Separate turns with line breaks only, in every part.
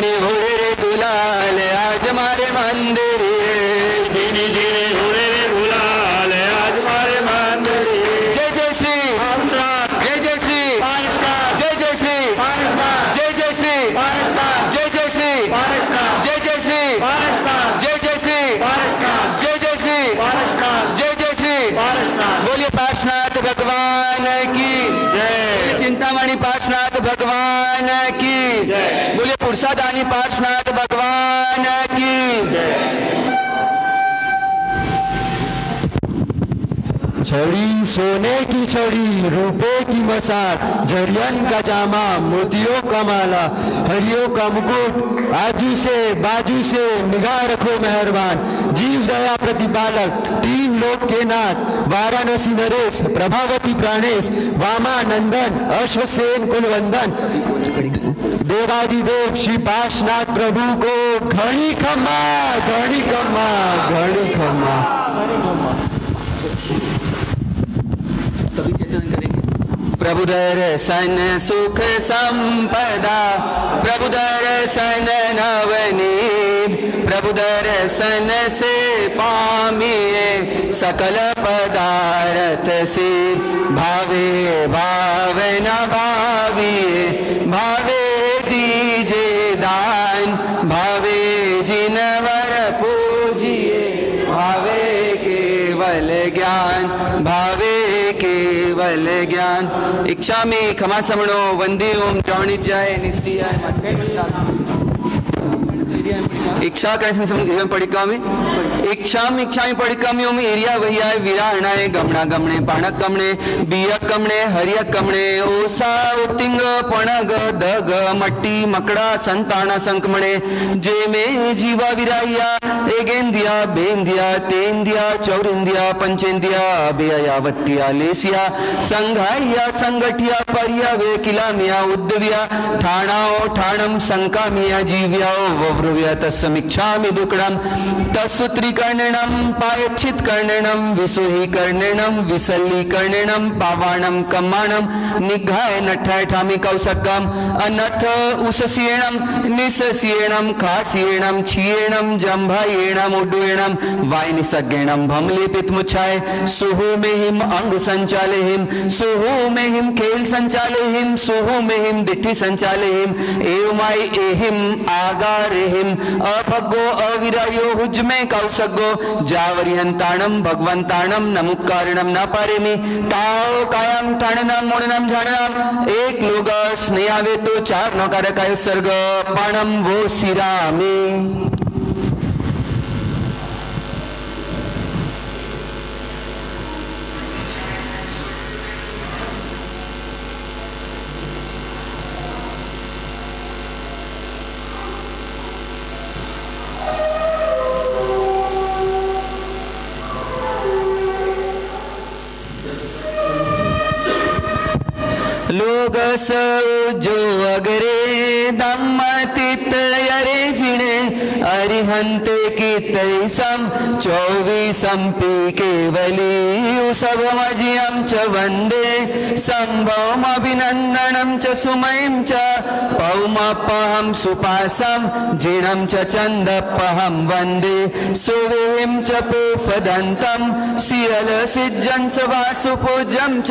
झिणी उड़े रे गुलाल आज मारे मंदिर
झिणी झिणी उड़े रे गुलाल आज मारे मंदिर
जय जय श्री जय जय श्री जय जय श्री जय जय श्री जय जय श्री जय जय श्री जय जय श्री जय जय श्री जय जय श्री बोलिए पार्श्वनाथ भगवान की जय। चिंतामणि पार्श्वनाथ भगवान की जय। बोलिए पुरुषादानी पार्श्वनाथ भगवान की जय।
छड़ी सोने की छड़ी रुपए की मसाल जरियन का जामा मोतियों का माला हरियों का मुकुट आजू से बाजू से निगाह रखो मेहरबान जीव दया प्रतिपालक तीन लोक के नाथ वाराणसी नरेश प्रभावती प्राणेश वामा नंदन अश्वसेन कुलवंदन देवादिदेव श्री पार्श्वनाथ प्रभु को घड़ी खम्मा घड़ी खम्मा घड़ी खम्मा।
प्रभु दर्शन सुख संपदा प्रभु दर्शन नवनीत प्रभु दर्शन से पामिए सकल पदारथ से भावे भावन भाविए भावे दीजे दान भावे जिनवर पूजिए भावे केवल ज्ञान भावे केवल ज्ञान। इच्छा में खमा समणो वंदे ओम जावणी जाय निस्सियाय इच्छा कैसे समझ पढ़िका में इच्छा में पढ़िका में ओम एरिया वही आए विराहणाए गमणा गमणे पाणक गमणे बियक गमणे हरियक गमणे ओसा उतिंग पणग दग मट्टी मकड़ा संताना संकमणे जे में जीवा विराहिया एगेंदिया बेंदिया तेंदिया चौरिंदिया पंचेंदिया बेयावत्तिया लेसिया संघाइया संगठिया परिया वे किलामिया उद्दविया ठाणाओ ठाणम संकामिया जीव्या वव्रुव्या तस्समीक्षामि दुक्कडम तत्सूत्रीकर्णेणम पायच्छित कर्णेणम विसुही कर्णेणम विसल्ली कर्णेणम पावाणम कम्माणम निघाय नठाय ठामी कौसकम अनथ उससीयणम निससीयणम खासीयणम छीयणम जंभायेणम उड्डुयणम वायनिसज्ञेणम भमलेपित मुच्छाय सुहु में हिम अंग संचाले हिम सुहु में हिम खेल संचाले हिम सुहु में हिम दिट्ठी संचाले हिम एवमाई एहिम आगारे हिम अभगो अविरायो हुजमे कौसगो जावरिहंताणम भगवंताणम नमुकारणम न पारेमी ताओ कायम ठाणनम मोणनम झाणनम एक लोग स्नेहावे तो चार नौकारकाय सर्ग पाणम वो सिरामी। लोग जो अगरे दम्मतित यरे जिणे अरिहंते की तैसम 24 पी केवली सब मजियम च वंदे संभवम अभिनंदनम च सुमयम च पौमपहम सुपासम जिणम च चंदपहम वंदे सुविहिम च पुफदंतम सियल सिज्जन सवासुपूज्यम च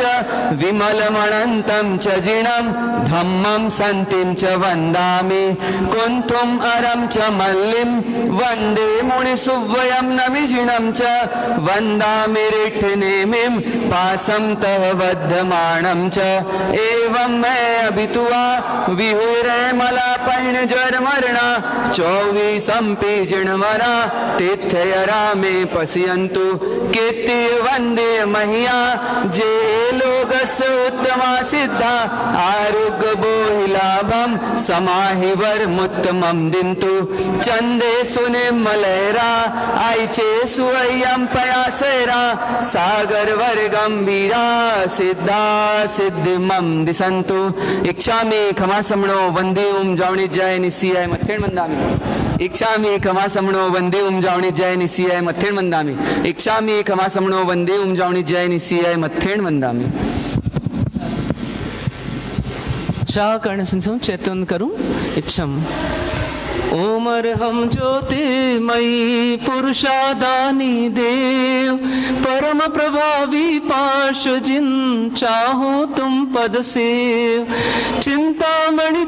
विमलमणंतम च जिणम धम्मं संतिम च वंदामि कुंतुम अरम च मल्लिम वंदे मुनिसुव्वयम नमिजिणम च वंदामि रिठ्ठनेमिं पासं तव बद्धमाणं च एवं मैं अभितुआ विहुरे मला पहिण जर मरणा 24 पीजिणवरा तीर्थयरा में पश्यन्तु कीर्ति वंदे महिया जे लोगस उत्तमा सिद्धा आरोग्य बोहिलाभम समाहि वर्मुत्तमं दिन्तु चंदे सुने मलयरा आईचे सुअय्यम पयासेरा सागर वर गंभीरा सिद्धा सिद्धिमं दिसन्तु इच्छामि खमा समणो वंदे ओम जावणी जय निसियाय मथेण मंदामि इच्छामि खमा समणो वंदे ओम जावणी जय निसियाय मथेण मंदामि इच्छामि खमा समणो वंदे ओम जावणी जय निसियाय मथेण मंदामि।
कर्ण संसम चेतन करूं इच्छम ओमर हम ज्योतिर्मयी पुरुषादानी देव परम प्रभावी पाश जिन चाहो तुम पद सेव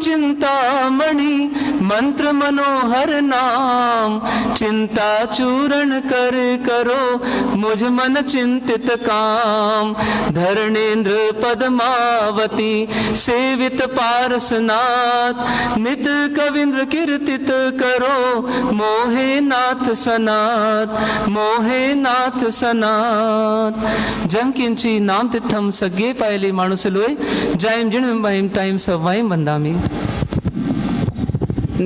चिंतामणि मंत्र मनोहर नाम चिंता चूरण कर करो मुझ मन चिंतित काम धरणेन्द्र पद्मावती सेवित पारसनाथ नित कविंद्र कीर्तित करो मोहे नाथ सनात जंग किंची नाम तिथम सगे पायले माणुसलोय जायम जिण महिम ताईम सवाईम वंदामी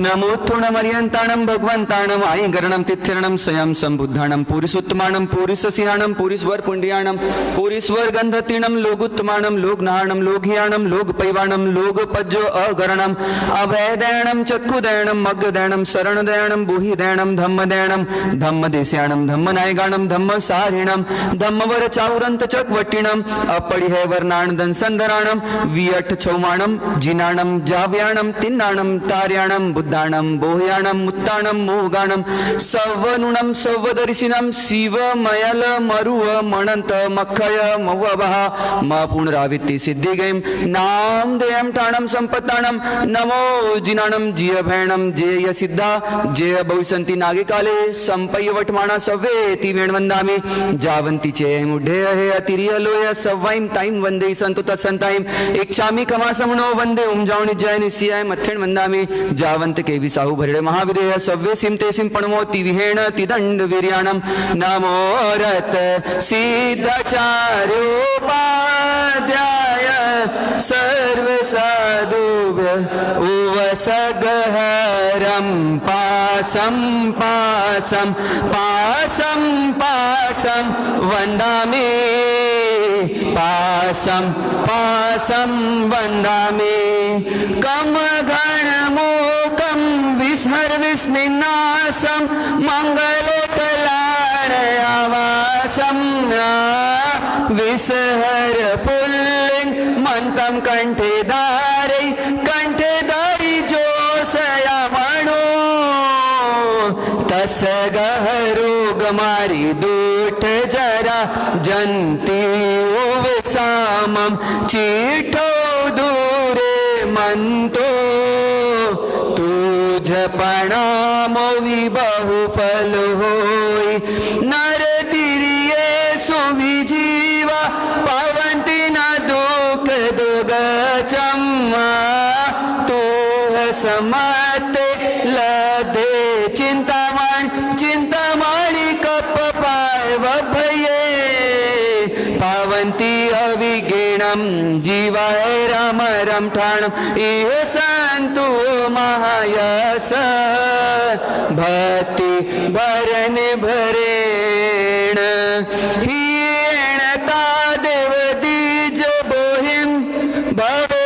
नमोत्थुणमर्यन्ताणं भगवन्ताणं आयिगरणं तिथिरणं स्वयं संबुद्धाणं पुरीसुत्तमाणं पुरीससिहाणं पुरीस्वर पुण्ड्रियाणं पुरीस्वर गन्धतीणं लोगुत्तमाणं लोकनाहणं लोकहियाणं लोकपैवाणं लोकपज्जो अगरणं अभयदयणं चक्षुदयणं मग्गदयणं शरणदयणं बुहिदयणं धम्मदयणं धम्मदेस्याणं धम्मनायगाणं धम्मसारिणं धम्मवर चाउरंत चकवट्टिणं अपरिहैवर्णाण दंसंधराणं वियट छौमाणं जिनाणं जाव्याणं तिन्नाणं तार्याणं बुद्धाणं बोह्याणं मुत्ताणं मोगाणं सवनुणं सवदर्शिनं शिवमयल मरुव मणंत मखय मवबः म पुनरावित्ति सिद्धिगैं नामदेयं ठाणं संपत्ताणं नमो जिनाणं जिय भैणं जेय सिद्धा जेय भविसन्ति नागे काले संपयवटमाणा सवेति वेणवन्दामि जावन्ति चे मुढे हे अतिरियलोय सवैं ताईं वन्दे सन्तु तत्सन्ताईं इच्छामि कमासमनो वन्दे उमजावनि जयनि सियाय मथ्थेण वन्दामि जावन्ति के विसाहु भरिणे महाविदेह सव्य सिमते सिम पणमोति विहेण तिदंड वीर्याणं नमो रत सिद्धाचार्योपाध्याय सर्व साधुभ्य उवसगहरं पासं वन्दामि पासं वन्दामि कम गणमोकं विस्निन्नासं मङ्गलोत्तलाडयावासं विसहर फुल्लिंग मन्तं कंठे दारी जोसया मणो तस गहरोग मारी दूठ जरा जंती विसामं चीठो दूरे मंतो तुझ प्रणामो विबहु फल होई नर तिरिये सुविजीवा पावंती न दुख दुगचम्मा तू समते लदे चिंतामणि कप पाय भये पावंती अविगीणं जीवाय राम ठाणं इह संतु महायस भक्ति भरन भरेण हीणता देव दीज बोहिम भवे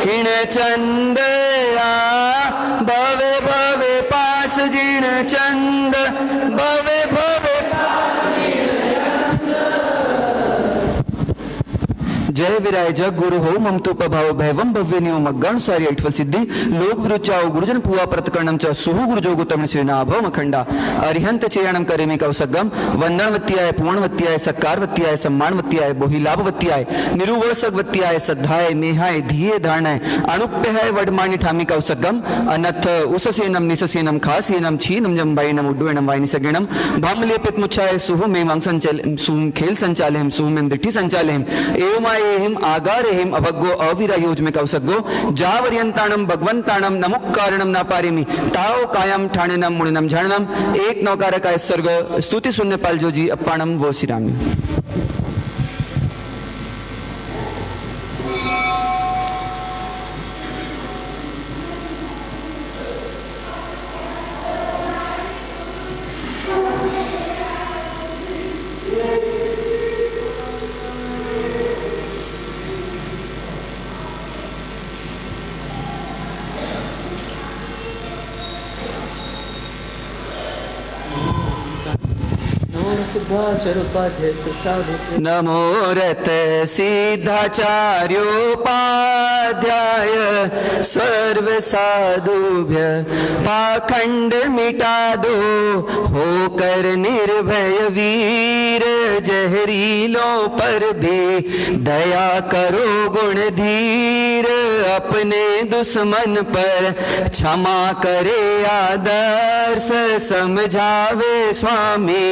हिण चंदया भवे पास जिण चंद भवे जय विराय जग गुरु हो ममतो प्रभाव भैवम भव्य नियम गण सारी ऐठवल सिद्धि लोक विरुचाओ गुरुजन पुआ प्रतकर्णम च सुहु गुरुजो गुतम श्रीना भव मखंडा अरिहंत चेयणम करेमि कवसगम वंदनवत्याय पूर्णवत्याय सत्कारवत्याय सम्मानवत्याय बोहिलाभवत्याय निरुवर्षकवत्याय सद्धाय मेहाय धिये धारणाय अणुप्यहाय वडमानि ठामि कवसगम अनथ उससेनम निससेनम खासेनम छीनम जंबाइनम उड्डुएनम वाइनि सगेणम भामलेपित मुच्छाय सुहु में वांग संचल सुम खेल संचालयम सुम में दिट्ठी संचालयम एवमाय एहिम आगारेहिम अभग्गो अविरा योज में कवसग्गो जावर्यंताणम भगवंताणम नमुक्कारणम नापारेमि ताओ कायम ठाणेनम मुणिनम झाणनम एक नौकारकाय स्वर्ग स्तुति शून्य पालजोजी अप्पाणम वो सिरामी
सिद्धाचार्योपाध्याय साधु
नमो रत सिद्धाचार्योपाध्याय सर्व साधुभ्य पाखंड मिटा दो होकर निर्भय वीर जहरीलों पर भी दया करो गुण धीर अपने दुश्मन पर क्षमा करे आदर्श समझावे स्वामी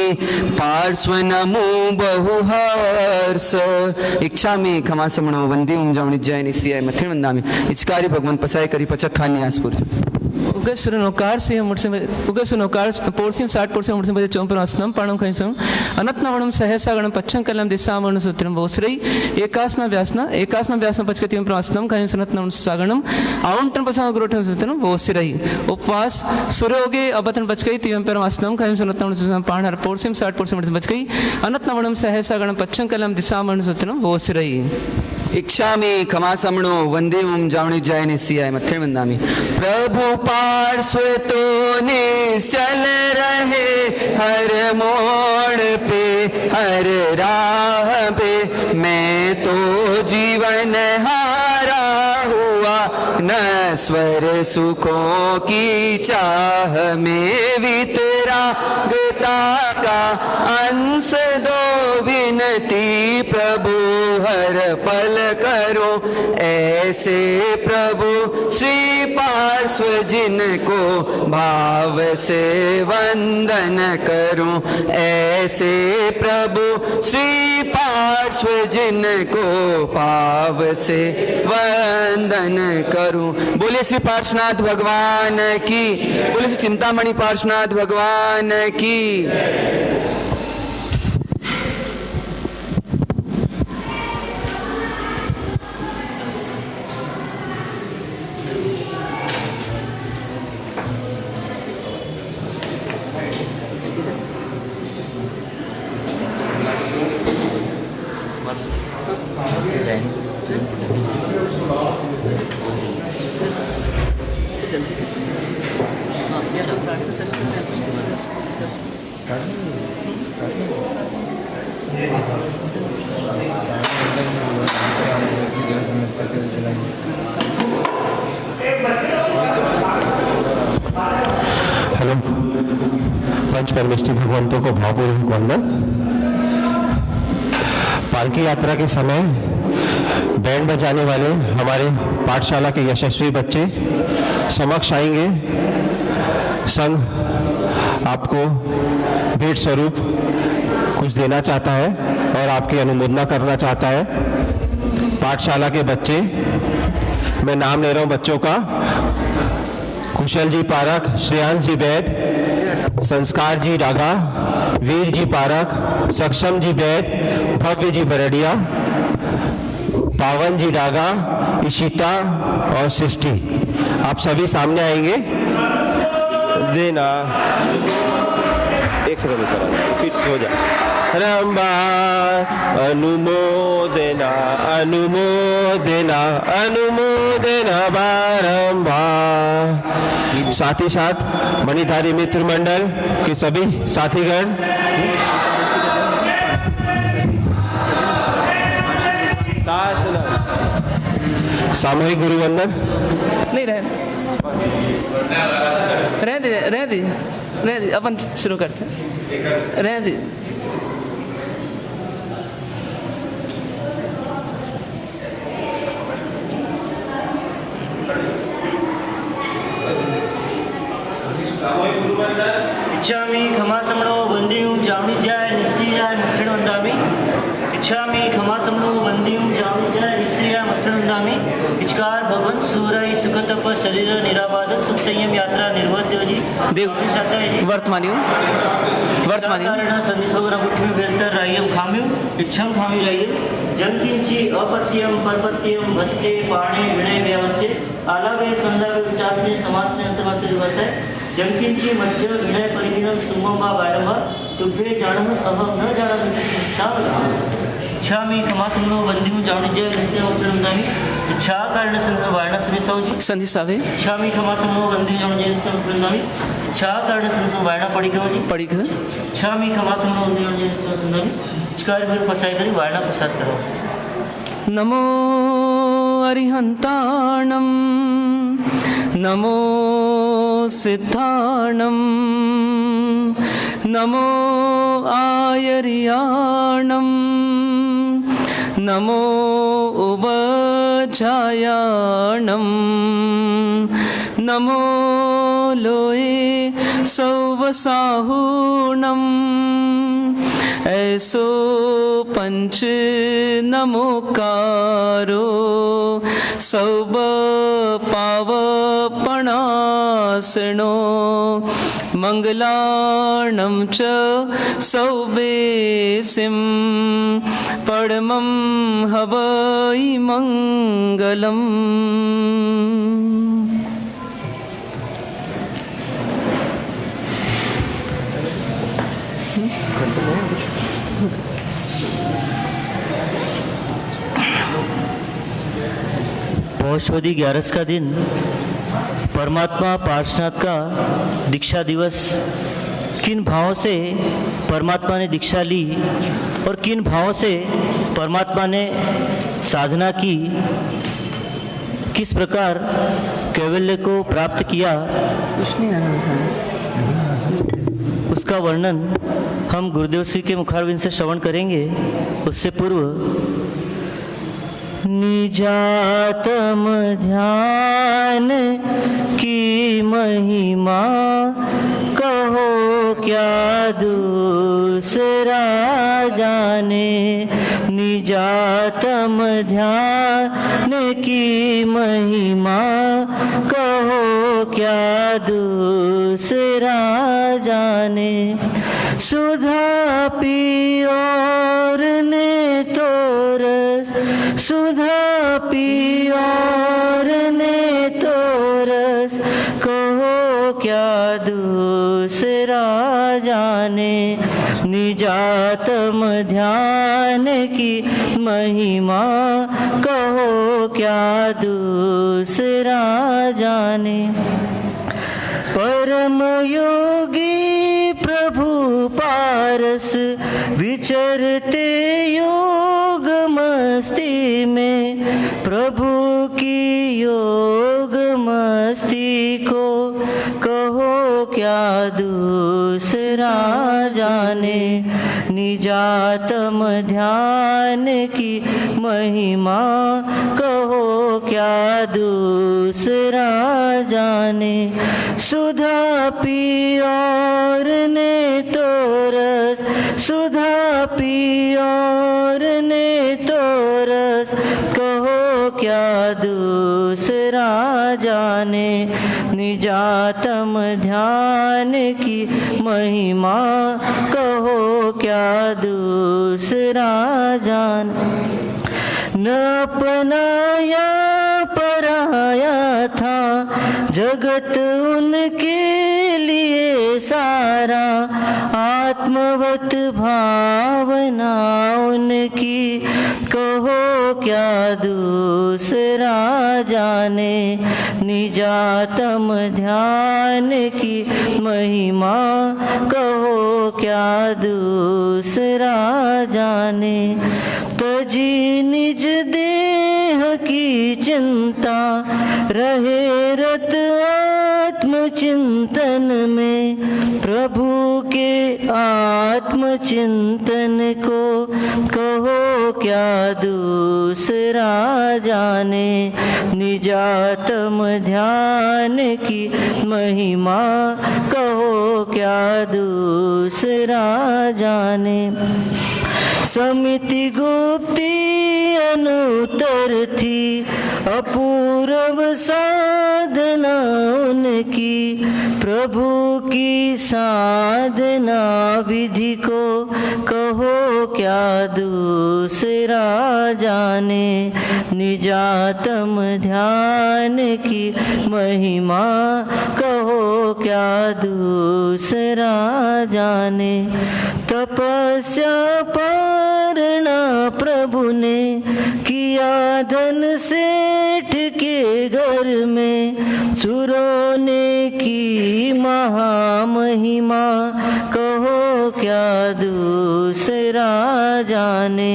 पार्श्व नमो बहुहर्ष इच्छा में खमा समणो वंदी उमजावणी जय निसियाय मथिण वंदामी इचकारी भगवान पसाय करी पचक खानी आसपुर
उगसुर नौकार से मुर्से उगसुर नौकार पोर्सिम 60 पोर्सिम मुर्से बजे चोंपर आसनम पाणम खैसम अनत्नवणम सहसा गणम पच्छं कलम दिशावर्ण सूत्रम बोसरई एकासना व्यासना पचकतिम प्रवासनम खैम सनत्नवण सागणम आउंटन पसा ग्रोठन सूत्रम बोसरई उपवास सुरोगे अबतन पचकई तिम प्रवासनम खैम सनत्नवण सूत्रम पाणहर पोर्सिम 60 पोर्सिम मुर्से बचकई अनत्नवणम सहसा गणम पच्छं कलम दिशावर्ण सूत्रम बोसरई
इच्छा में खमा समणो वंदे ओम जावणी जय निसियाय मथिण वंदामी प्रभु पार्श्व तो निश्चल रहे हर मोड़ पे हर राह पे मैं तो जीवन हारा हुआ नश्वर सुखों की चाह में वितरागता का अंश दो विनती प्रभु हर पल करो ऐसे प्रभु श्री पार्श्व जिनको भाव से वंदन करूं ऐसे प्रभु श्री पार्श्व जिनको भाव से वंदन करूं। बोले श्री पार्श्वनाथ भगवान की, बोले श्री चिंतामणि पार्श्वनाथ भगवान की।
हेलो, पंच परमेष्ठी भगवंतों को भावपूर्वक वंदन। पालकी यात्रा के समय बैंड बजाने वाले हमारे पाठशाला के यशस्वी बच्चे समक्ष आएंगे। संघ आपको भेंट स्वरूप कुछ देना चाहता है और आपकी अनुमोदना करना चाहता है। पाठशाला के बच्चे, मैं नाम ले रहा हूं बच्चों का। कुशल जी पारक, श्रेयांश जी वैद, संस्कार जी डागा, वीर जी पारक, सक्षम जी वैद, भव्य जी बरडिया, पावन जी डागा, इशिता और सृष्टि। आप सभी सामने आएंगे। देना एक सेकंड फिट हो जाए। रंबा अनुमोदना अनुमोदना अनुमोदना बारंबार। साथ ही साथ मणिधारी मित्र मंडल के सभी साथीगण, सामूहिक गुरुवंदन।
नहीं रह दे अपन शुरू करते हैं। रह दे
इच्छामि खमा समणो वंदियूं जावणी जाय निस्सियाय मक्षण वंदामि। इच्छामि खमा समणो वंदियूं जावणी जाय निस्सियाय मक्षण वंदामि। इचकार भगवंत सूरई सुखतप शरीर निराबाद सुख संयम यात्रा निर्वध्य जी
देव वर्तमानियों
कारण संदिसोगरा गुठ्ठी में बेलतर रायम खाम्यु इच्छम खामी रायम जंकिंची अपत्यम परपत्यम भत्ते पाणे विनय व्यवस्थे आलावे संदर्भ विचासने समासने अंतवासे दिवस है जंकिंची मध्य विनय परिगणम सुमंबा वायरंबा तुभ्ये जानम अहम न जानम इच्छामि खमा समनो वंदिमु जावणी जय निश्चय उच्चरंदामि इच्छा कारण संस वारणा सभी सौजी
संधि सावे
इच्छामि खमा समनो वंदिमु जावणी जय निश्चय उच्चरंदामि इच्छा कारण संसम वायना पड़ी गयो जी
पढ़ी कर
इच्छा मी खमासम होती है जी सुंदर चिकार फिर फसाई करी वायना प्रसाद करो
नमो अरिहंताणं नमो सिद्धाणं नमो आयर्याणं नमो उवजायाणं नमो लोये सौवसाहूणं ऐसो पंच नमोकारो सौब पावपणासनो मंगलाणं च सौबेसिं परमं हवै मंगलम्।
पौषवदी 11 का दिन परमात्मा पार्श्वनाथ का दीक्षा दिवस। किन भावों से परमात्मा ने दीक्षा ली और किन भावों से परमात्मा ने साधना की, किस प्रकार कैवल्य को प्राप्त किया, उसका वर्णन हम गुरुदेव श्री के मुखारविंद से श्रवण करेंगे। उससे पूर्व निजातम ध्यान की महिमा कहो क्या दूसरा जाने। निजातम ध्यान की महिमा कहो क्या दूसरा जाने। सुधा पी और ने तो रस, सुधा पी और ने तो रस कहो क्या दूसरा जाने। निजातम ध्यान की महिमा कहो क्या दूसरा जाने। परम योगी प्रभु पारस विचरते योग मस्ती में, प्रभु की योग मस्ती को कहो क्या दूसरा जाने। निजातम ध्यान की महिमा कहो क्या दूसरा जाने। सुधा पी और ने तो रस, सुधा पी और ने तो रस कहो क्या दूसरा जाने। निजातम ध्यान की महिमा कहो क्या दूसरा जाने। न अपनाया पराया था जगत उनके लिए सारा, आत्मवत भावना उनकी कहो क्या दूसरा जाने। निजातम ध्यान की महिमा कहो क्या दूसरा जाने। तजी निज देह की चिंता रहे रत आत्मचिंतन में, प्रभु के आत्मचिंतन को कहो क्या दूसरा जाने। निजातम ध्यान की महिमा कहो क्या दूसरा जाने। समिति गुप्ती अनुतर थी अपूर्व साधना उनकी, प्रभु की साधना विधि को कहो क्या दूसरा जाने। निजातम ध्यान की महिमा कहो क्या दूसरा जाने। तपस्या पारना प्रभु ने किया धन सेठ के घर में। सुरों ने की महामहिमा कहो क्या दूसरा जाने।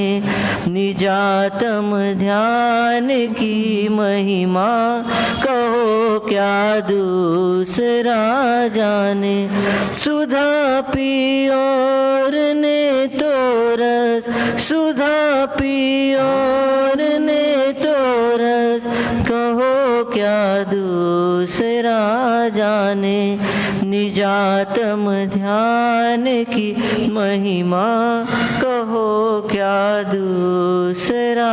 निजातम ध्यान की महिमा कहो क्या दूसरा जाने। सुधा पियोर ने तो रस, सुधा पियोर ने तो रस कहो क्या दूसरा जाने। निजातम ध्यान की महिमा कहो क्या दूसरा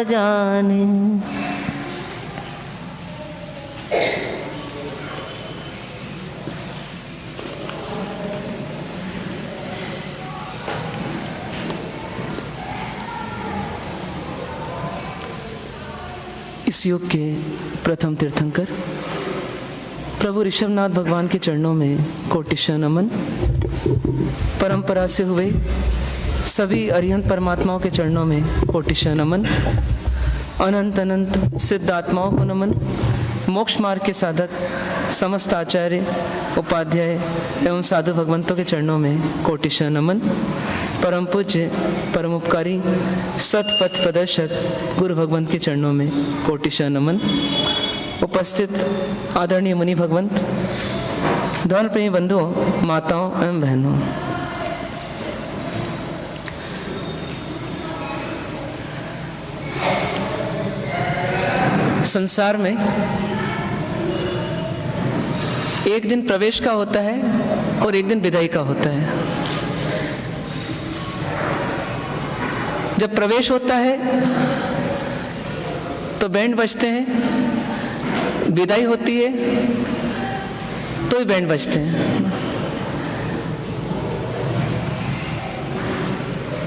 जाने।
इस युग के प्रथम तीर्थंकर प्रभु ऋषभनाथ भगवान के चरणों में कोटिशा नमन। परंपरा से हुए सभी अरिहंत परमात्माओं के चरणों में कोटिशा नमन। अनंत अनंत सिद्ध आत्माओं को नमन। मोक्ष मार्ग के साधक समस्त आचार्य उपाध्याय एवं साधु भगवंतों के चरणों में कोटिशा नमन। परम पूज्य परम उपकारी सतपथ प्रदर्शक गुरु भगवंत के चरणों में कोटिशा नमन। उपस्थित आदरणीय मुनि भगवंत, धर्म प्रेमी बंधुओं, माताओं एवं बहनों, संसार में एक दिन प्रवेश का होता है और एक दिन विदाई का होता है। जब प्रवेश होता है तो बैंड बजते हैं, विदाई होती है तो ही बैंड बजते हैं।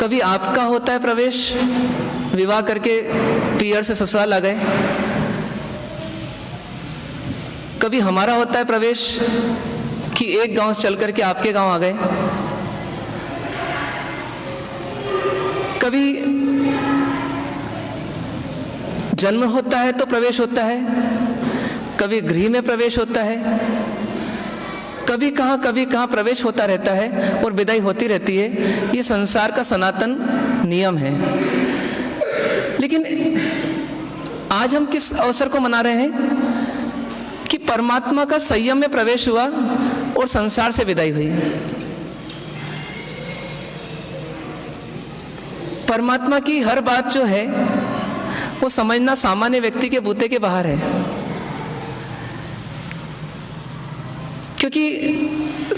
कभी आपका होता है प्रवेश, विवाह करके पियर से ससुराल आ गए। कभी हमारा होता है प्रवेश कि एक गांव से चल करके आपके गांव आ गए। कभी जन्म होता है तो प्रवेश होता है, कभी गृह में प्रवेश होता है, कभी कहाँ प्रवेश होता रहता है और विदाई होती रहती है। ये संसार का सनातन नियम है। लेकिन आज हम किस अवसर को मना रहे हैं कि परमात्मा का संयम में प्रवेश हुआ और संसार से विदाई हुई। परमात्मा की हर बात जो है वो समझना सामान्य व्यक्ति के बूते के बाहर है, क्योंकि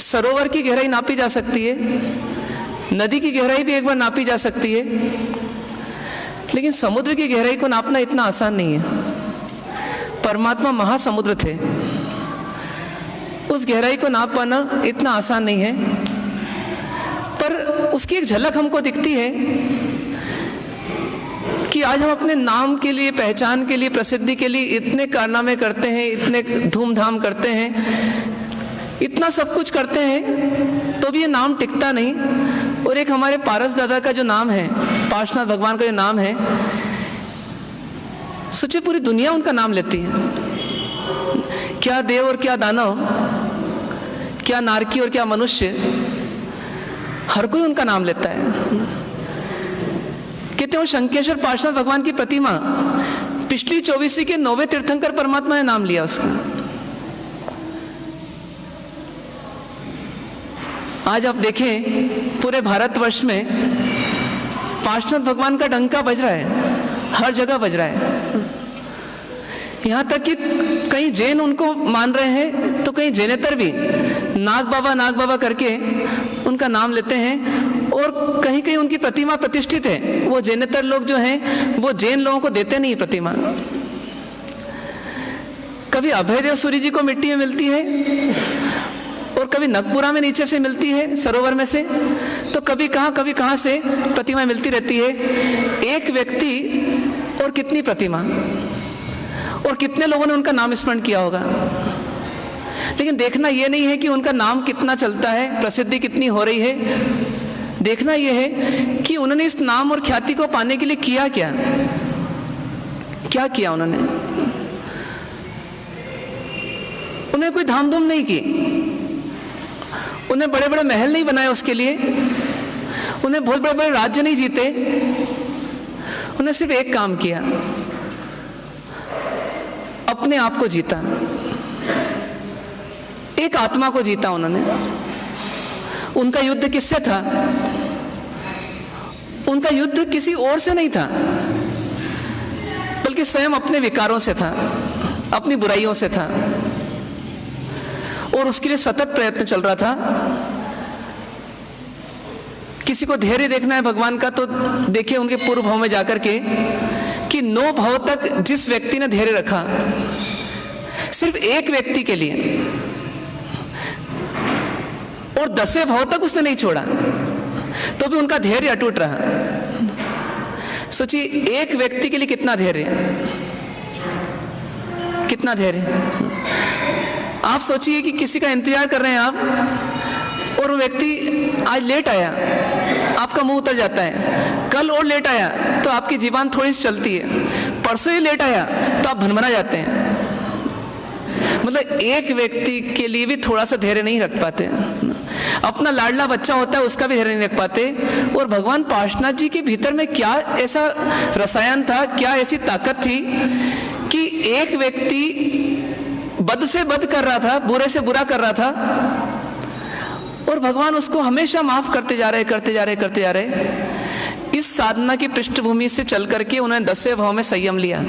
सरोवर की गहराई नापी जा सकती है, नदी की गहराई भी एक बार नापी जा सकती है, लेकिन समुद्र की गहराई को नापना इतना आसान नहीं है। परमात्मा महासमुद्र थे, उस गहराई को नाप पाना इतना आसान नहीं है। पर उसकी एक झलक हमको दिखती है कि आज हम अपने नाम के लिए, पहचान के लिए, प्रसिद्धि के लिए इतने कारनामे करते हैं, इतने धूमधाम करते हैं, इतना सब कुछ करते हैं, तो भी ये नाम टिकता नहीं। और एक हमारे पारस दादा का जो नाम है, पार्श्वनाथ भगवान का जो नाम है, सोचिए पूरी दुनिया उनका नाम लेती है। क्या देव और क्या दानव, क्या नारकी और क्या मनुष्य, हर कोई उनका नाम लेता है। कहते हैं शंकेश्वर पार्श्वनाथ भगवान की प्रतिमा, पिछली 24वीं के 9वें तीर्थंकर परमात्मा ने नाम लिया उसका। आज आप देखें पूरे भारतवर्ष में पार्श्वनाथ भगवान का डंका बज रहा है, हर जगह बज रहा है। यहाँ तक कि कई जैन उनको मान रहे हैं, तो कई जैनेतर भी नाग बाबा करके उनका नाम लेते हैं, और कहीं कहीं उनकी प्रतिमा प्रतिष्ठित है। वो जैनेतर लोग जो हैं वो जैन लोगों को देते नहीं प्रतिमा। कभी अभयदेव सूरी जी को मिट्टी में मिलती है, और कभी नगपुरा में नीचे से मिलती है सरोवर में से, तो कभी कहाँ से प्रतिमा मिलती रहती है। एक व्यक्ति और कितनी प्रतिमा, और कितने लोगों ने उनका नाम स्मरण किया होगा। लेकिन देखना ये नहीं है कि उनका नाम कितना चलता है, प्रसिद्धि कितनी हो रही है। देखना ये है कि उन्होंने इस नाम और ख्याति को पाने के लिए किया क्या, क्या किया उन्होंने। उन्हें कोई धाम-धूम नहीं की, उन्हें बड़े बड़े महल नहीं बनाए उसके लिए, उन्हें बहुत बड़े बड़े राज्य नहीं जीते। उन्हें सिर्फ एक काम किया, अपने आप को जीता, एक आत्मा को जीता उन्होंने। उनका युद्ध किससे था? उनका युद्ध किसी और से नहीं था, बल्कि स्वयं अपने विकारों से था, अपनी बुराइयों से था। और उसके लिए सतत प्रयत्न चल रहा था। किसी को धैर्य देखना है भगवान का, तो देखिए उनके पूर्व भाव में जाकर के कि 9 भाव तक जिस व्यक्ति ने धैर्य रखा, सिर्फ एक व्यक्ति के लिए, और 10वें भाव तक उसने नहीं छोड़ा, तो भी उनका धैर्य अटूट रहा। सोचिए एक व्यक्ति के लिए कितना धैर्य, कितना धैर्य। आप सोचिए कि किसी का इंतजार कर रहे हैं आप, और वो व्यक्ति आज लेट आया, आपका मुंह उतर जाता है। कल और लेट आया तो आपकी जीवान थोड़ी सी चलती है। परसों ही लेट आया तो आप भनभना जाते हैं। मतलब एक व्यक्ति के लिए भी थोड़ा सा धैर्य नहीं रख पाते। अपना लाडला बच्चा होता है, उसका भी धैर्य नहीं रख पाते। और भगवान पार्श्वनाथ जी के भीतर में क्या ऐसा रसायन था, क्या ऐसी ताकत थी कि एक व्यक्ति बद से बद कर रहा था, बुरे से बुरा कर रहा था, और भगवान उसको हमेशा माफ करते जा रहे, करते जा रहे, करते जा रहे। इस साधना की पृष्ठभूमि से चल करके उन्होंने 10वें भाव में संयम लिया,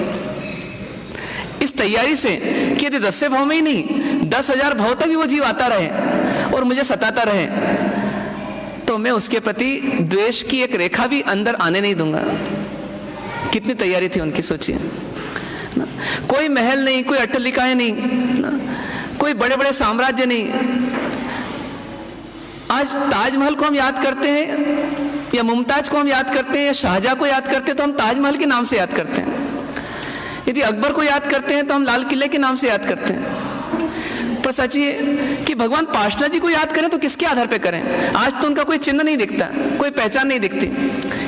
इस तैयारी से कि यदि 10वें भाव में ही नहीं 10,000 भाव तक भी वो जीव आता रहे और मुझे सताता रहे, तो मैं उसके प्रति द्वेष की एक रेखा भी अंदर आने नहीं दूंगा। कितनी तैयारी थी उनकी, सोचिए। कोई महल नहीं, कोई अट्टलिकाएं नहीं, कोई बड़े बड़े साम्राज्य नहीं। आज ताजमहल को हम याद करते हैं, या मुमताज को हम याद करते हैं, या शाहजहां को याद करते हैं तो हम ताजमहल के नाम से याद करते हैं। यदि अकबर को याद करते हैं तो हम लाल किले के नाम से याद करते हैं। पर सच ये कि भगवान पार्श्वनाथ जी को याद करें तो किसके आधार पे करें? आज तो उनका कोई चिन्ह नहीं दिखता, कोई पहचान नहीं दिखती,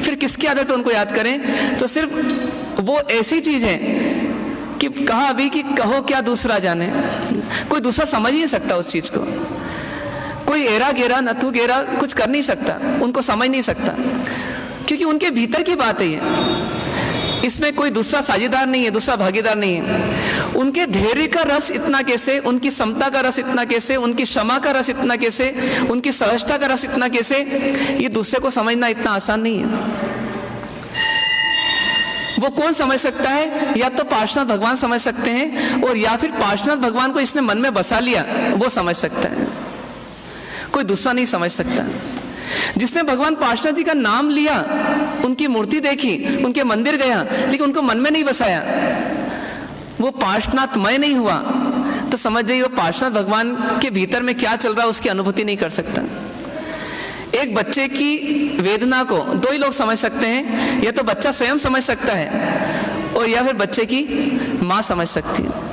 फिर किसके आधार पे उनको याद करें? तो सिर्फ वो ऐसी चीज है कि कहा अभी कि कहो क्या दूसरा जाने, कोई दूसरा समझ ही नहीं सकता उस चीज को। कोई एरा गेरा नथु गेरा कुछ कर नहीं सकता, उनको समझ नहीं सकता, क्योंकि उनके भीतर की बात है ये। इसमें कोई दूसरा साझेदार नहीं है, दूसरा भागीदार नहीं है। उनके धैर्य का रस इतना कैसे, उनकी समता का रस इतना कैसे, उनकी क्षमा का रस इतना कैसे, उनकी सहजता का रस इतना कैसे, ये दूसरे को समझना इतना आसान नहीं है। वो कौन समझ सकता है? या तो पार्श्वनाथ भगवान समझ सकते हैं, और या फिर पार्श्वनाथ भगवान को इसने मन में बसा लिया वो समझ सकता है, कोई दूसरा नहीं समझ सकता। जिसने भगवान पार्श्वनाथ जी का नाम लिया, उनकी मूर्ति देखी, उनके मंदिर गया, लेकिन उनको मन में नहीं बसाया, वो पार्श्वनाथमय नहीं हुआ, तो समझ जाइए वो पार्श्वनाथ भगवान के भीतर में क्या चल रहा है उसकी अनुभूति नहीं कर सकता। एक बच्चे की वेदना को 2 ही लोग समझ सकते हैं, या तो बच्चा स्वयं समझ सकता है, और या फिर बच्चे की माँ समझ सकती है।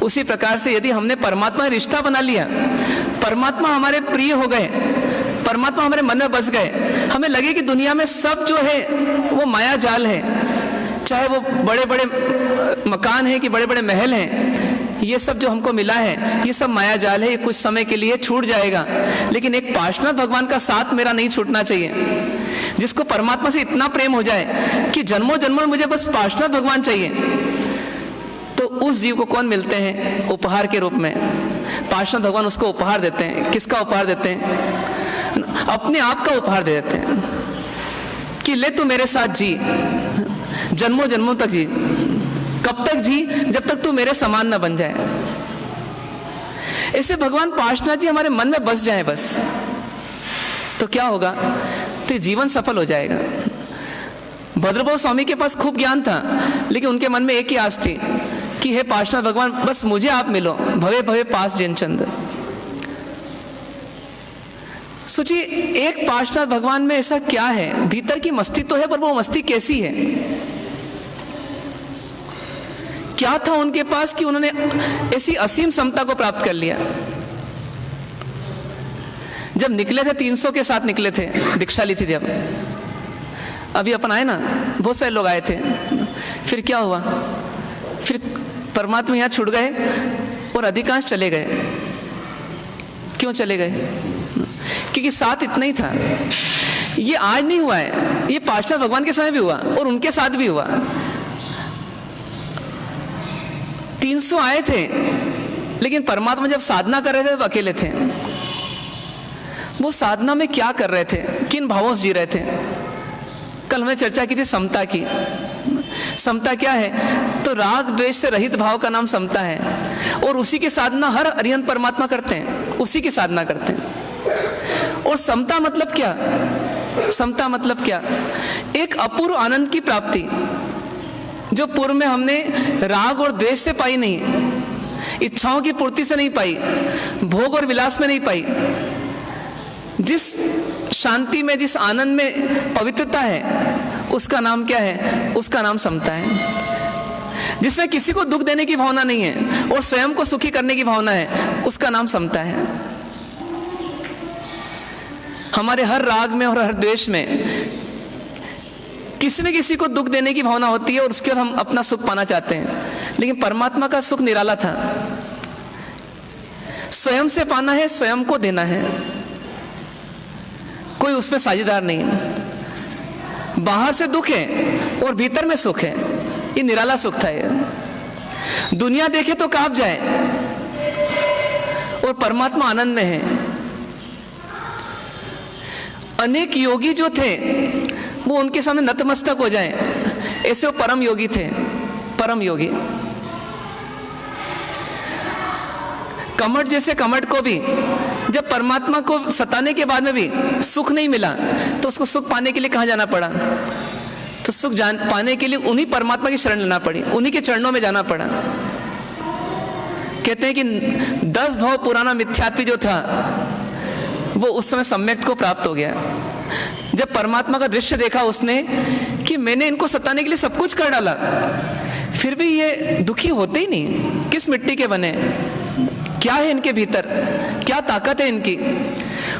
उसी प्रकार से यदि हमने परमात्मा रिश्ता बना लिया, परमात्मा हमारे प्रिय हो गए, परमात्मा हमारे मन में बस गए, हमें लगे कि दुनिया में सब जो है वो माया जाल है, चाहे वो बड़े बड़े मकान है कि बड़े बड़े महल हैं, ये सब जो हमको मिला है ये सब माया जाल है, ये कुछ समय के लिए छूट जाएगा। लेकिन एक पार्श्वनाथ भगवान का साथ मेरा नहीं छूटना चाहिए, जिसको परमात्मा से इतना प्रेम हो जाए कि जन्मों जन्मों मुझे बस पार्श्वनाथ भगवान चाहिए। तो उस जीव को कौन मिलते हैं? उपहार के रूप में पार्श्वनाथ भगवान उसको उपहार देते हैं। किसका उपहार देते हैं? अपने आप का उपहार दे देते हैं कि ले तू मेरे साथ जी, जन्मों जन्मों तक जी। कब तक जी? जब तक तू मेरे समान न बन जाए। ऐसे भगवान पार्श्वनाथ जी हमारे मन में बस जाए बस, तो क्या होगा? तो जीवन सफल हो जाएगा। भद्रभाव स्वामी के पास खूब ज्ञान था, लेकिन उनके मन में एक ही आस थी कि हे पार्श्वनाथ भगवान, बस मुझे आप मिलो, भवे भवे पास जिनचंद। सोचिए एक पार्श्वनाथ भगवान में ऐसा क्या है? भीतर की मस्ती तो है, पर वो मस्ती कैसी है? क्या था उनके पास कि उन्होंने ऐसी असीम समता को प्राप्त कर लिया? जब निकले थे 300 के साथ निकले थे, दीक्षा ली थी जब, अभी अपन आए ना, बहुत सारे लोग आए थे, फिर क्या हुआ? फिर परमात्मा यहाँ छूट गए और अधिकांश चले गए। क्यों चले गए? क्योंकि साथ इतना ही था। ये आज नहीं हुआ है, ये पार्षद भगवान के समय भी हुआ और उनके साथ भी हुआ। 300 आए थे, लेकिन परमात्मा जब साधना कर रहे थे तो अकेले थे। वो साधना में क्या कर रहे थे, किन भावों से जी रहे थे? कल हमने चर्चा की थी समता की। समता क्या है? तो राग द्वेष से रहित भाव का नाम समता है, और उसी की साधना हर अरिहंत परमात्मा करते हैं, उसी की साधना करते हैं। और समता मतलब क्या? समता मतलब क्या? एक अपूर्व आनंद की प्राप्ति जो पूर्व में हमने राग और द्वेष से पाई नहीं, इच्छाओं की पूर्ति से नहीं पाई, भोग और विलास में नहीं पाई। जिस शांति में, जिस आनंद में पवित्रता है, उसका नाम क्या है? उसका नाम समता है। जिसमें किसी को दुख देने की भावना नहीं है और स्वयं को सुखी करने की भावना है, उसका नाम समता है। हमारे हर राग में और हर द्वेष में किसी न किसी को दुख देने की भावना होती है और उसके बाद हम अपना सुख पाना चाहते हैं। लेकिन परमात्मा का सुख निराला था। स्वयं से पाना है, स्वयं को देना है, कोई उसमें साझेदार नहीं है। बाहर से दुख है और भीतर में सुख है, ये निराला सुख था। ये दुनिया देखे तो कांप जाए और परमात्मा आनंद में है। अनेक योगी जो थे वो उनके सामने नतमस्तक हो जाएं, ऐसे वो परम योगी थे, परम योगी। कमठ जैसे कमठ को भी जब परमात्मा को सताने के बाद में भी सुख नहीं मिला तो उसको सुख पाने के लिए कहाँ जाना पड़ा? तो सुख पाने के लिए उन्हीं परमात्मा की शरण लेना पड़ी, उन्हीं के चरणों में जाना पड़ा। कहते हैं कि 10 भव पुराना मिथ्यात्व जो था वो उस समय सम्यक को प्राप्त हो गया। जब परमात्मा का दृश्य देखा उसने कि मैंने इनको सताने के लिए सब कुछ कर डाला, फिर भी ये दुखी होते ही नहीं। किस मिट्टी के बने? क्या है इनके भीतर? क्या ताकत है इनकी?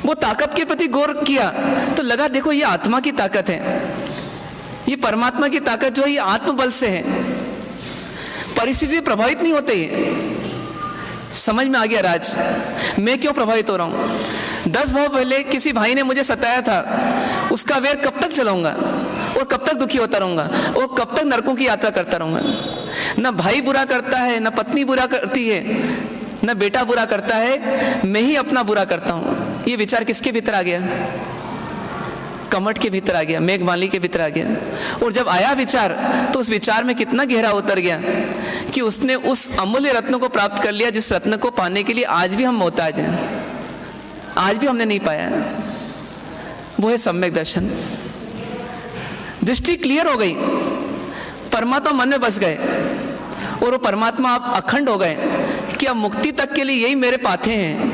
वो ताकत के प्रति गौर किया तो लगा देखो ये आत्मा की ताकत है, ये परमात्मा की ताकत जो है ये आत्मबल से है, परिस्थिति से प्रभावित नहीं होते। ये समझ में आ गया राज, मैं क्यों प्रभावित हो रहा हूँ। 10 भाव पहले किसी भाई ने मुझे सताया था, उसका वैर कब तक चलाऊंगा और कब तक दुखी होता रहूंगा और कब तक नरकों की यात्रा करता रहूंगा। न भाई बुरा करता है, न पत्नी बुरा करती है, न बेटा बुरा करता है, मैं ही अपना बुरा करता हूँ। ये विचार किसके भीतर आ गया? कमठ के भीतर आ गया, मेघमाली के भीतर आ गया। और जब आया विचार तो उस विचार में कितना गहरा उतर गया कि उसने उस अमूल्य रत्न को प्राप्त कर लिया जिस रत्न को पाने के लिए आज भी हम मोहताज हैं, आज भी हमने नहीं पाया। वो है सम्यक दर्शन। दृष्टि क्लियर हो गई, परमात्मा मन में बस गए और वो परमात्मा आप अखंड हो गए कि अब मुक्ति तक के लिए यही मेरे पाथे हैं।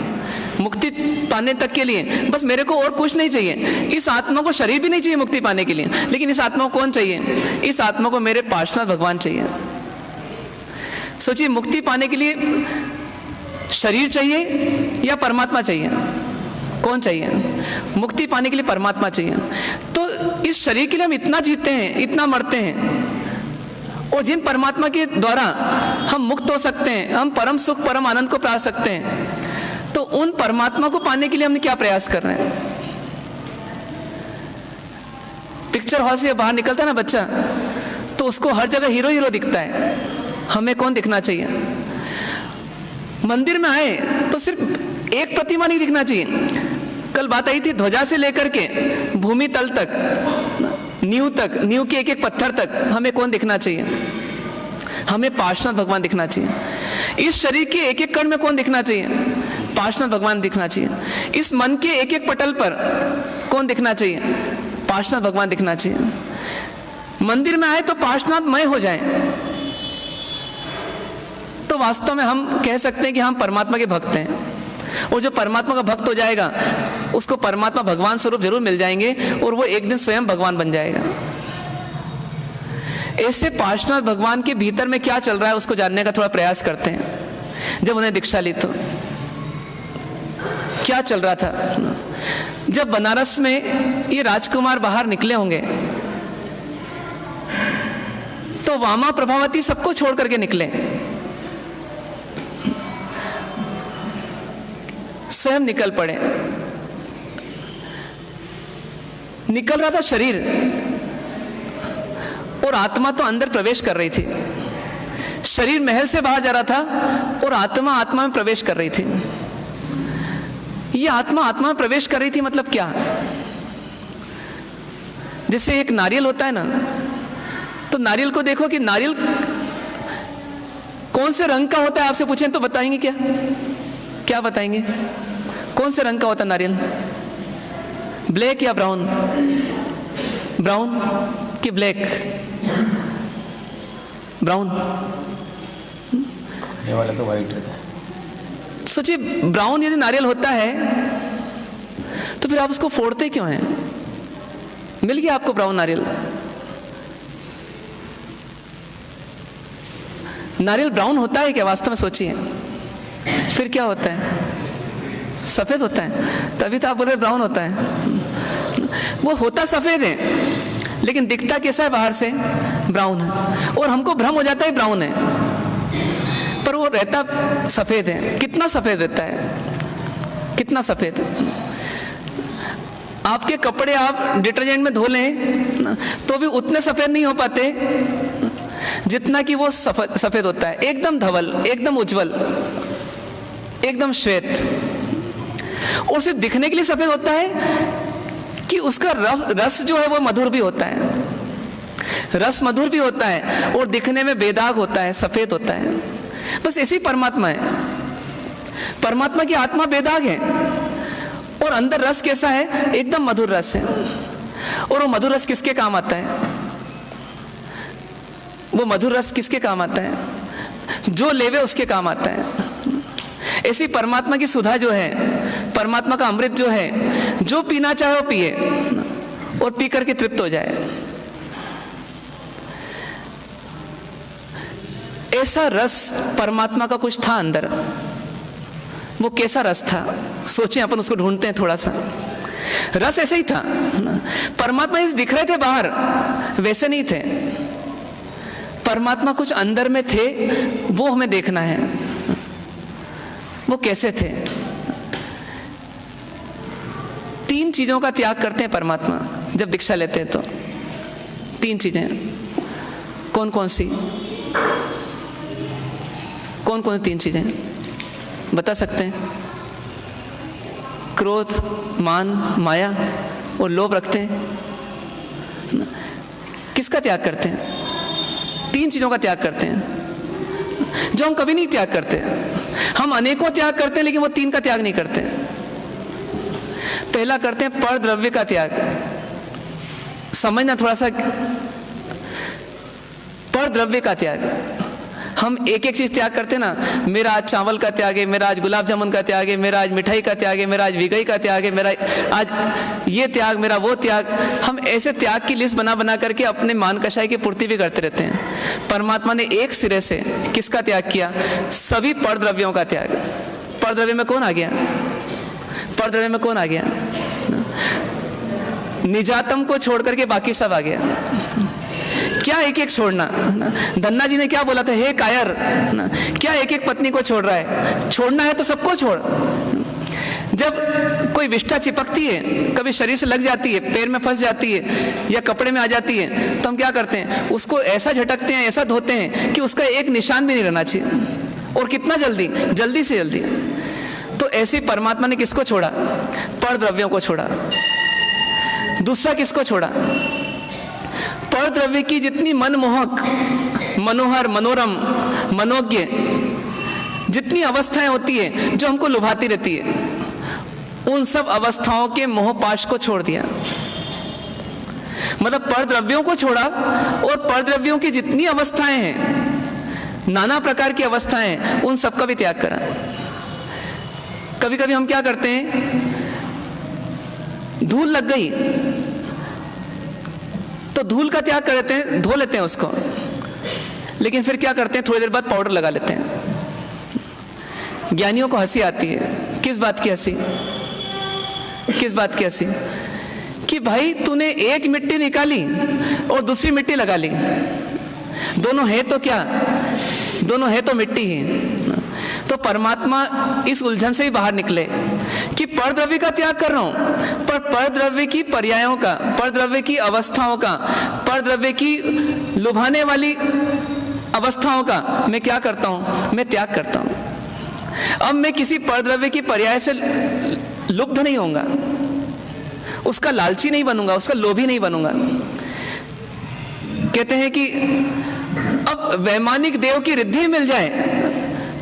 मुक्ति पाने तक के लिए बस मेरे को और कुछ नहीं चाहिए। इस आत्मा को शरीर भी नहीं चाहिए मुक्ति पाने के लिए, लेकिन इस आत्मा को कौन चाहिए? इस आत्मा को मेरे पार्षद भगवान चाहिए। सोचिए, मुक्ति पाने के लिए शरीर चाहिए या परमात्मा चाहिए? कौन चाहिए? मुक्ति पाने के लिए परमात्मा चाहिए। तो इस शरीर के लिए हम इतना जीते हैं, इतना मरते हैं, और जिन परमात्मा के द्वारा हम मुक्त हो सकते हैं, हम परम सुख परम आनंद को पा सकते हैं, तो उन परमात्मा को पाने के लिए हमने क्या प्रयास कर रहे हैं? पिक्चर हॉल से बाहर निकलता है ना बच्चा, तो उसको हर जगह हीरो हीरो दिखता है। हमें कौन दिखना चाहिए? मंदिर में आए तो सिर्फ एक प्रतिमा नहीं दिखना चाहिए। कल बात आई थी ध्वजा से लेकर के भूमि तल तक, नींव के एक एक पत्थर तक हमें कौन दिखना चाहिए? हमें पार्षद भगवान दिखना चाहिए। इस शरीर के एक एक कण में कौन दिखना चाहिए? पार्षद भगवान दिखना चाहिए। इस मन के एक एक पटल पर कौन दिखना चाहिए? पार्षद भगवान दिखना चाहिए। मंदिर में आए तो पार्षदमय हो जाए तो वास्तव में हम कह सकते हैं कि हम परमात्मा के भक्त हैं। और जो परमात्मा का भक्त हो जाएगा उसको परमात्मा भगवान स्वरूप जरूर मिल जाएंगे और वो एक दिन स्वयं भगवान बन जाएगा। ऐसे पार्श्वनाथ भगवान के भीतर में क्या चल रहा है उसको जानने का थोड़ा प्रयास करते हैं। जब उन्हें दीक्षा ली तो क्या चल रहा था? जब बनारस में ये राजकुमार बाहर निकले होंगे तो वामा प्रभावती सबको छोड़ करके निकले, स्वयं निकल पड़े। निकल रहा था शरीर और आत्मा तो अंदर प्रवेश कर रही थी। शरीर महल से बाहर जा रहा था और आत्मा आत्मा में प्रवेश कर रही थी। ये आत्मा आत्मा में प्रवेश कर रही थी मतलब क्या? जैसे एक नारियल होता है ना, तो नारियल को देखो कि नारियल कौन से रंग का होता है, आपसे पूछें तो बताएंगे क्या? क्या बताएंगे? कौन से रंग का होता है नारियल? ब्लैक या ब्राउन? ब्राउन कि ब्लैक? ब्राउन।
ये वाला तो वाइट रहता है।
सोचिए, ब्राउन यदि नारियल होता है तो फिर आप उसको फोड़ते क्यों हैं? मिल गया आपको ब्राउन नारियल। नारियल ब्राउन होता है क्या वास्तव में? सोचिए, फिर क्या होता है? सफेद होता है। तभी तो आप बोल रहे ब्राउन होता है। वो होता सफेद है लेकिन दिखता कैसा है? बाहर से ब्राउन है, और हमको भ्रम हो जाता है ब्राउन है, पर वो रहता सफेद है। कितना सफेद रहता है? कितना सफेद? आपके कपड़े आप डिटर्जेंट में धो लें तो भी उतने सफेद नहीं हो पाते जितना कि वो सफेद होता है। एकदम धवल, एकदम उज्जवल, एकदम श्वेत। और सिर्फ दिखने के लिए सफेद होता है कि उसका रस जो है वो मधुर भी होता है। रस मधुर भी होता है और दिखने में बेदाग होता है, सफेद होता है। बस ऐसी परमात्मा है। परमात्मा की आत्मा बेदाग है और अंदर रस कैसा है? एकदम मधुर रस है। और वो मधुर रस किसके काम आता है? वो मधुर रस किसके काम आता है? जो लेवे उसके काम आता है। ऐसी परमात्मा की सुधा जो है, परमात्मा का अमृत जो है, जो पीना चाहे वो पिए और पी करके तृप्त हो जाए। ऐसा रस परमात्मा का कुछ था अंदर। वो कैसा रस था? सोचें, अपन उसको ढूंढते हैं थोड़ा सा। रस ऐसे ही था। परमात्मा जैसे दिख रहे थे बाहर, वैसे नहीं थे। परमात्मा कुछ अंदर में थे, वो हमें देखना है। वो कैसे थे? 3 चीजों का त्याग करते हैं परमात्मा जब दीक्षा लेते हैं तो। 3 चीजें। कौन कौन सी? कौन कौन 3 चीजें बता सकते हैं? क्रोध, मान, माया और लोभ रखते हैं। किसका त्याग करते हैं? 3 चीजों का त्याग करते हैं जो हम कभी नहीं त्याग करते। हम अनेकों त्याग करते हैं लेकिन वो 3 का त्याग नहीं करते। पहला करते हैं पर द्रव्य का त्याग। समझना थोड़ा सा, पर द्रव्य का त्याग। हम एक एक चीज त्याग करते ना। मेरा आज चावल का त्याग है, मेरा आज गुलाब जामुन का त्याग है, मेरा आज मिठाई का त्याग है, मेरा आज विगई का त्याग है, मेरा आज ये त्याग, मेरा वो त्याग। हम ऐसे त्याग की लिस्ट बना बना करके अपने मान कषाय की पूर्ति भी करते रहते हैं। परमात्मा ने एक सिरे से किसका त्याग किया? सभी पर द्रव्यों का त्याग। पर द्रव्य में कौन आ गया? पर द्रव्य में कौन आ गया? निजातम को छोड़ करके बाकी सब आ गया। क्या एक एक छोड़ना? धन्ना जी ने क्या बोला था? हे कायर, क्या एक एक पत्नी को छोड़ रहा है? छोड़ना है तो सबको छोड़। जब कोई विष्ठा चिपकती है, कभी शरीर से लग जाती है, पैर में फंस जाती है या कपड़े में आ जाती है, तो हम क्या करते हैं? उसको ऐसा झटकते हैं, ऐसा धोते हैं कि उसका एक निशान भी नहीं रहना चाहिए। और कितना जल्दी? जल्दी से जल्दी। तो ऐसे परमात्मा ने किसको छोड़ा? पर द्रव्यों को छोड़ा। दूसरा किसको छोड़ा? पर द्रव्य की जितनी मनमोहक, मनोहर, मनोरम, मनोज्ञ जितनी अवस्थाएं होती है जो हमको लुभाती रहती है, उन सब अवस्थाओं के मोहपाश को छोड़ दिया। मतलब पर द्रव्यों को छोड़ा और पर द्रव्यों की जितनी अवस्थाएं हैं, नाना प्रकार की अवस्थाएं, उन सबका भी त्याग करा। कभी कभी हम क्या करते हैं? धूल लग गई तो धूल का त्याग कर देते हैं, धो लेते हैं उसको, लेकिन फिर क्या करते हैं, थोड़ी देर बाद पाउडर लगा लेते हैं। ज्ञानियों को हंसी आती है। किस बात की हंसी? किस बात की हंसी? कि भाई तूने एक मिट्टी निकाली और दूसरी मिट्टी लगा ली, दोनों है तो क्या, दोनों है तो मिट्टी ही। तो परमात्मा इस उलझन से ही बाहर निकले कि परद्रव्य का त्याग कर रहा हूं, पर परद्रव्य की पर्यायों का, परद्रव्य की अवस्थाओं का, परद्रव्य की लुभाने वाली अवस्थाओं का मैं क्या करता हूं, मैं त्याग करता हूं। अब मैं किसी परद्रव्य की पर्याय से लुब्ध नहीं होऊंगा, उसका लालची नहीं बनूंगा, उसका लोभी नहीं बनूंगा। कहते हैं कि अब वैमानिक देव की रिद्धि मिल जाए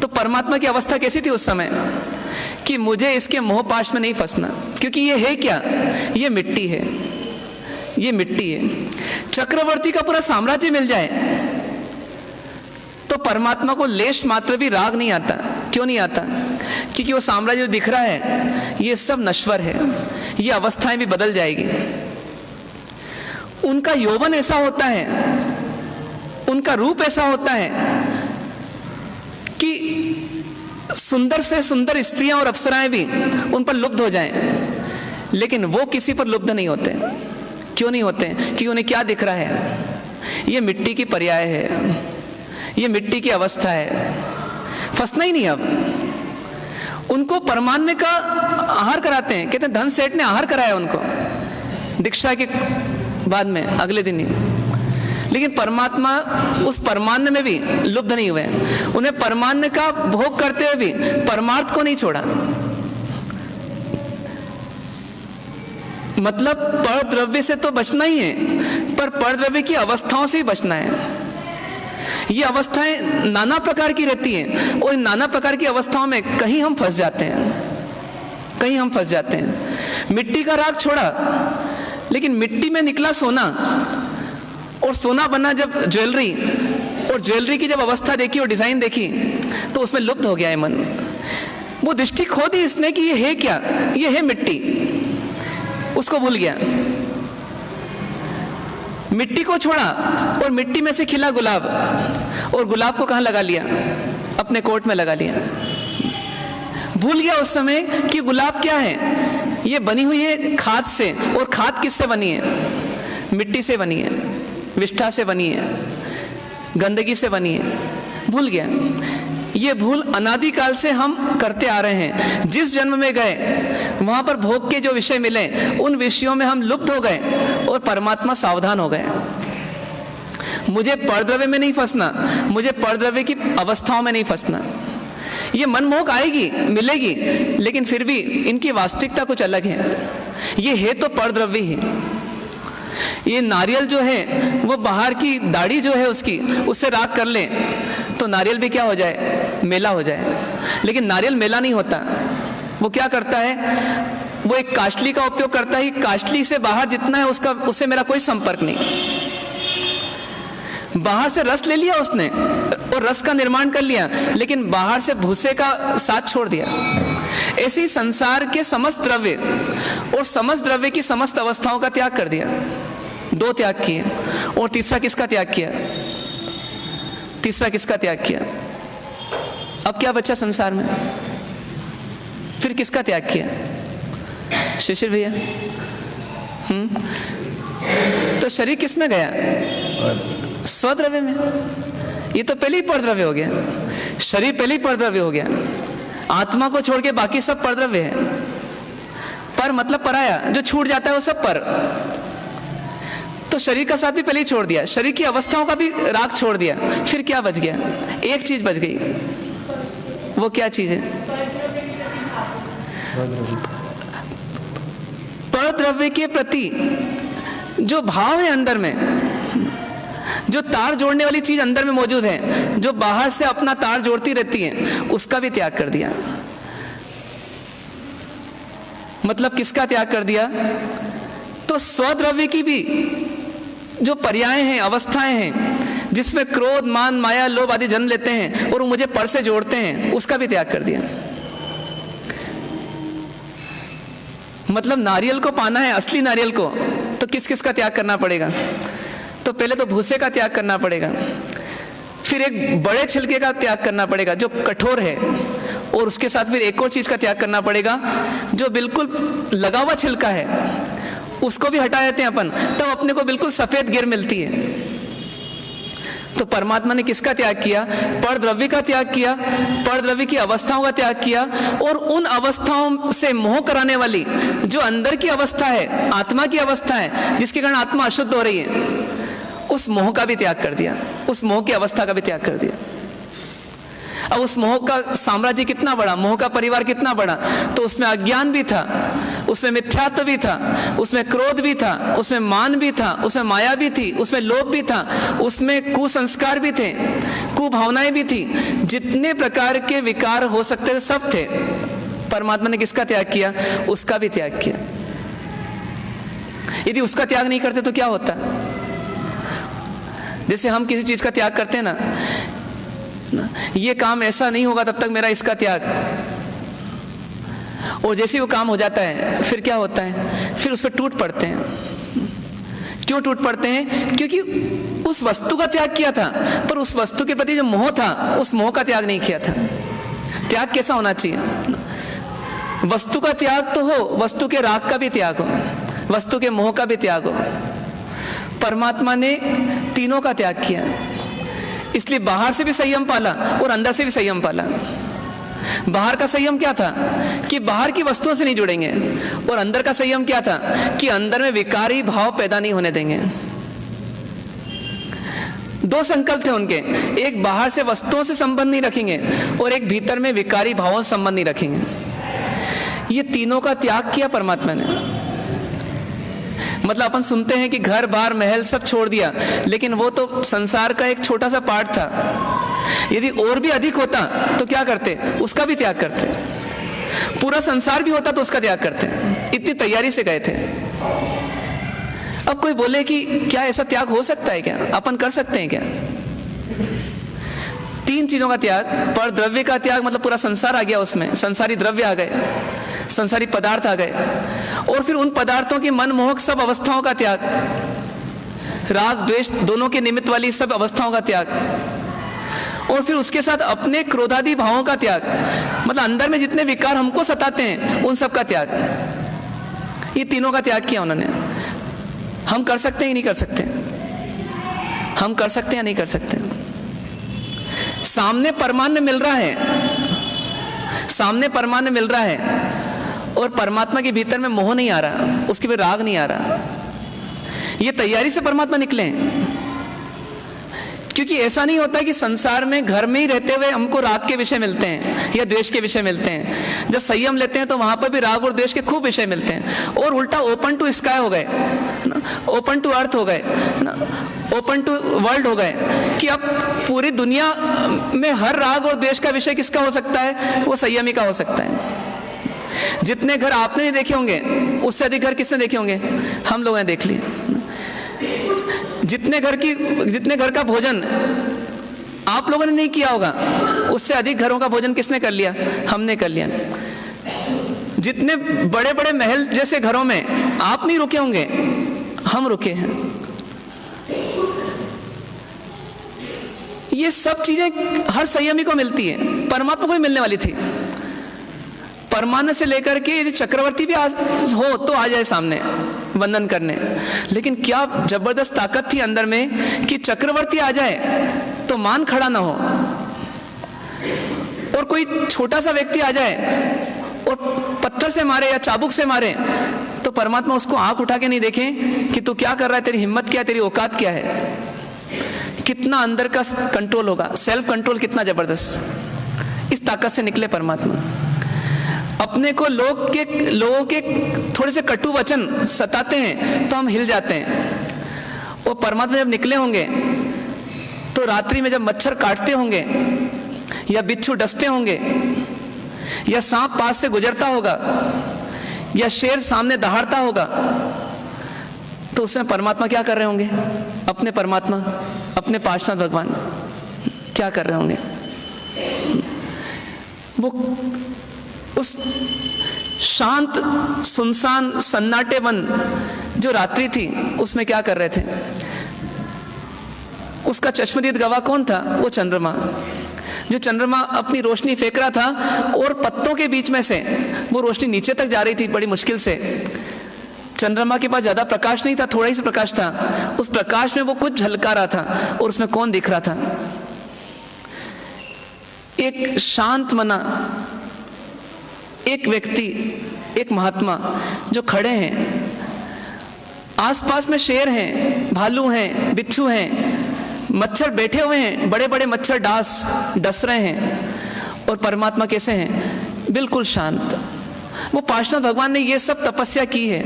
तो परमात्मा की अवस्था कैसी थी उस समय, कि मुझे इसके मोहपाश में नहीं फंसना, क्योंकि ये है क्या, ये मिट्टी है, ये मिट्टी है। चक्रवर्ती का पूरा साम्राज्य मिल जाए तो परमात्मा को लेश मात्र भी राग नहीं आता। क्यों नहीं आता? क्योंकि वो साम्राज्य जो दिख रहा है ये सब नश्वर है, ये अवस्थाएं भी बदल जाएगी। उनका यौवन ऐसा होता है, उनका रूप ऐसा होता है कि सुंदर से सुंदर स्त्रियां और अप्सराएं भी उन पर लुब्ध हो जाएं, लेकिन वो किसी पर लुब्ध नहीं होते। क्यों नहीं होते? क्योंकि उन्हें क्या दिख रहा है, ये मिट्टी की पर्याय है, ये मिट्टी की अवस्था है, फंसना ही नहीं। अब उनको परमान्य का आहार कराते हैं। कहते हैं धन सेठ ने आहार कराया उनको दीक्षा के बाद में, अगले दिन ही। लेकिन परमात्मा उस परमान्य में भी लुब्ध नहीं हुए, उन्हें परमान्य का भोग करते हुए भी परमार्थ को नहीं छोड़ा। मतलब परद्रव्य से तो बचना ही है, पर परद्रव्य की अवस्थाओं से ही बचना है। ये अवस्थाएं नाना प्रकार की रहती हैं और इन नाना प्रकार की अवस्थाओं में कहीं हम फंस जाते हैं, कहीं हम फंस जाते हैं। मिट्टी का राग छोड़ा, लेकिन मिट्टी में निकला सोना, और सोना बना जब ज्वेलरी, और ज्वेलरी की जब अवस्था देखी और डिजाइन देखी तो उसमें लुप्त हो गया है मन। वो दृष्टि खो दी इसने कि ये है क्या, ये है मिट्टी, उसको भूल गया। मिट्टी को छोड़ा और मिट्टी में से खिला गुलाब, और गुलाब को कहाँ लगा लिया? अपने कोट में लगा लिया। भूल गया उस समय कि गुलाब क्या है, ये बनी हुई है खाद से, और खाद किससे बनी है? मिट्टी से बनी है, विष्ठा से बनी है, गंदगी से बनी है। भूल गया। ये भूल अनादिकाल से हम करते आ रहे हैं। जिस जन्म में गए वहां पर भोग के जो विषय मिले उन विषयों में हम लुप्त हो गए और परमात्मा सावधान हो गए। मुझे परद्रव्य में नहीं फंसना, मुझे परद्रव्य की अवस्थाओं में नहीं फंसना। ये मनमोहक आएगी, मिलेगी, लेकिन फिर भी इनकी वास्तविकता कुछ अलग है। ये है तो परद्रव्य ही। ये नारियल जो है वो बाहर की दाढ़ी जो है उसकी, उससे राग कर ले तो नारियल भी क्या हो जाए? मेला हो जाए। लेकिन नारियल मेला नहीं होता। वो क्या करता है? वो एक काष्ठली का उपयोग करता है। काष्ठली से बाहर जितना है उसका, उससे मेरा कोई संपर्क नहीं। बाहर से रस ले लिया उसने और रस का निर्माण कर लिया, लेकिन बाहर से भूसे का साथ छोड़ दिया। ऐसे ही संसार के समस्त द्रव्य और समस्त द्रव्य की समस्त अवस्थाओं का त्याग कर दिया। दो त्याग किए, और तीसरा किसका त्याग किया? तीसरा किसका त्याग किया? अब क्या बचा संसार में? फिर किसका त्याग किया? शिशिर भैया, तो शरीर किस में गया? स्वद्रव्य में। ये तो पहले ही परद्रव्य हो गया। शरीर पहले ही परद्रव्य हो गया। आत्मा को छोड़ के बाकी सब परद्रव्य है। पर मतलब पराया, जो छूट जाता है वो सब पर। तो शरीर का साथ भी पहले ही छोड़ दिया, शरीर की अवस्थाओं का भी राग छोड़ दिया। फिर क्या बच गया? एक चीज बच गई। वो क्या चीज है? परद्रव्य के प्रति जो भाव है अंदर में, जो तार जोड़ने वाली चीज अंदर में मौजूद है, जो बाहर से अपना तार जोड़ती रहती है, उसका भी त्याग कर दिया। मतलब किसका त्याग कर दिया? तो स्वद्रव्य की भी जो पर्याय हैं, अवस्थाएं हैं, जिसमें क्रोध, मान, माया, लोभ आदि जन्म लेते हैं और वो मुझे पर से जोड़ते हैं, उसका भी त्याग कर दिया। मतलब नारियल को पाना है, असली नारियल को, तो किस किस का त्याग करना पड़ेगा? तो पहले तो भूसे का त्याग करना पड़ेगा, फिर एक बड़े छिलके का त्याग करना पड़ेगा जो कठोर है, और उसके साथ फिर एक और चीज का त्याग करना पड़ेगा जो बिल्कुल लगा हुआ छिलका है, उसको भी हटा देते हैं अपन, तब अपने को बिल्कुल सफेद गिर मिलती है। तो परमात्मा ने किसका त्याग किया? परद्रव्य का त्याग किया, परद्रव्य की अवस्थाओं का त्याग किया, और उन अवस्थाओं से मोह कराने वाली जो अंदर की अवस्था है, आत्मा की अवस्था है, जिसके कारण आत्मा अशुद्ध हो रही है, उस मोह का भी त्याग कर दिया, उस मोह की अवस्था का भी त्याग कर दिया। अब उस मोह का साम्राज्य कितना बड़ा, मोह का परिवार कितना बड़ा, तो उसमें अज्ञान भी था, उसमें मिथ्यात्व भी था, उसमें क्रोध भी था, उसमें मान भी था, उसमें माया भी थी, उसमें लोभ भी था, उसमें कुसंस्कार भी थे, कुभावनाएं भी थी, जितने प्रकार के विकार हो सकते थे सब थे। परमात्मा ने किसका त्याग किया? उसका भी त्याग किया। यदि उसका त्याग नहीं करते तो क्या होता? जैसे हम किसी चीज का त्याग करते हैं ना, ये काम ऐसा नहीं होगा तब तक मेरा इसका त्याग, और जैसे वो काम हो जाता है फिर क्या होता है? फिर उस पर टूट पड़ते हैं। क्यों टूट पड़ते हैं? क्योंकि उस वस्तु का त्याग किया था, पर उस वस्तु के प्रति जो मोह था, उस मोह का त्याग नहीं किया था। त्याग कैसा होना चाहिए? वस्तु का त्याग तो हो, वस्तु के राग का भी त्याग हो, वस्तु के मोह का भी त्याग हो। परमात्मा ने तीनों का त्याग किया, इसलिए बाहर से भी संयम पाला और अंदर से भी संयम पाला। बाहर का संयम क्या था? कि बाहर की वस्तुओं से नहीं जुड़ेंगे, और अंदर का संयम क्या था? कि अंदर में विकारी भाव पैदा नहीं होने देंगे। दो संकल्प थे उनके, एक बाहर से वस्तुओं से संबंध नहीं रखेंगे, और एक भीतर में विकारी भावों से संबंध नहीं रखेंगे। ये तीनों का त्याग किया परमात्मा ने। मतलब अपन सुनते हैं कि घर बार महल सब छोड़ दिया, लेकिन वो तो संसार का एक छोटा सा पार्ट था। यदि और भी अधिक होता तो क्या करते? उसका भी त्याग करते। पूरा संसार भी होता तो उसका त्याग करते। इतनी तैयारी से गए थे। अब कोई बोले कि क्या ऐसा त्याग हो सकता है? क्या अपन कर सकते हैं क्या? तीन चीजों का त्याग, पर द्रव्य का त्याग मतलब पूरा संसार आ गया, उसमें संसारी द्रव्य आ गए, संसारी पदार्थ आ गए, और फिर उन पदार्थों की मनमोहक सब अवस्थाओं का त्याग, राग द्वेष दोनों के निमित्त वाली सब अवस्थाओं का त्याग, और फिर उसके साथ अपने क्रोधादि भावों का त्याग, मतलब अंदर में जितने विकार हमको सताते हैं उन सब का त्याग। ये तीनों का त्याग किया उन्होंने। हम कर सकते हैं या नहीं कर सकते? हम कर सकते हैं या नहीं कर सकते? सामने परमाणु मिल रहा है, सामने परमाणु मिल रहा है, और परमात्मा के भीतर में मोह नहीं आ रहा, उसके भी राग नहीं आ रहा। ये तैयारी से परमात्मा निकले हैं। क्योंकि ऐसा नहीं होता कि संसार में घर में ही रहते हुए हमको राग के विषय मिलते हैं या द्वेष के विषय मिलते हैं। जब संयम लेते हैं तो वहां पर भी राग और द्वेष के खूब विषय मिलते हैं, और उल्टा ओपन टू स्काई हो गए, ओपन टू अर्थ हो गए, ओपन टू वर्ल्ड हो गए, कि अब पूरी दुनिया में हर राग और द्वेष का विषय किसका हो सकता है? वो संयमी का हो सकता है। जितने घर आपने नहीं देखे होंगे उससे अधिक घर किसने देखे होंगे? हम लोगों ने देख लिए। जितने घर का भोजन आप लोगों ने नहीं किया होगा, उससे अधिक घरों का भोजन किसने कर लिया? हमने कर लिया। जितने बड़े बड़े महल जैसे घरों में आप नहीं रुके होंगे, हम रुके हैं। ये सब चीजें हर संयमी को मिलती है, परमात्मा को ही मिलने वाली थी। परमाणु से लेकर के यदि चक्रवर्ती भी हो तो आ जाए सामने वंदन करने, लेकिन क्या जबरदस्त ताकत थी अंदर में कि चक्रवर्ती आ जाए तो मान खड़ा ना हो, और कोई छोटा सा व्यक्ति आ जाए और पत्थर से मारे या चाबुक से मारे तो परमात्मा उसको आंख उठा के नहीं देखे कि तू क्या कर रहा है, तेरी हिम्मत क्या है, तेरी औकात क्या है। कितना अंदर का कंट्रोल होगा, सेल्फ कंट्रोल कितना जबरदस्त। इस ताकत से निकले परमात्मा। अपने को लोगों के थोड़े से कटु वचन सताते हैं तो हम हिल जाते हैं, और परमात्मा जब निकले होंगे तो रात्रि में जब मच्छर काटते होंगे या बिच्छू डसते होंगे या सांप पास से गुजरता होगा या शेर सामने दहाड़ता होगा, तो उसमें परमात्मा क्या कर रहे होंगे? अपने परमात्मा, अपने पार्षद भगवान क्या कर रहे होंगे? वो उस शांत सुनसान सन्नाटे वन जो रात्रि थी उसमें क्या कर रहे थे? उसका चश्मदीद गवाह कौन था? वो चंद्रमा, जो चंद्रमा अपनी रोशनी फेंक रहा था और पत्तों के बीच में से वो रोशनी नीचे तक जा रही थी बड़ी मुश्किल से। चंद्रमा के पास ज्यादा प्रकाश नहीं था, थोड़ा ही से प्रकाश था। उस प्रकाश में वो कुछ झलका रहा था और उसमें कौन दिख रहा था? एक शांत मना एक व्यक्ति, एक महात्मा जो खड़े हैं। आसपास में शेर हैं, भालू हैं, बिच्छू हैं, मच्छर बैठे हुए हैं, बड़े बड़े मच्छर डस रहे हैं। और परमात्मा कैसे हैं? बिल्कुल शांत। वो पार्श्वनाथ भगवान ने ये सब तपस्या की है,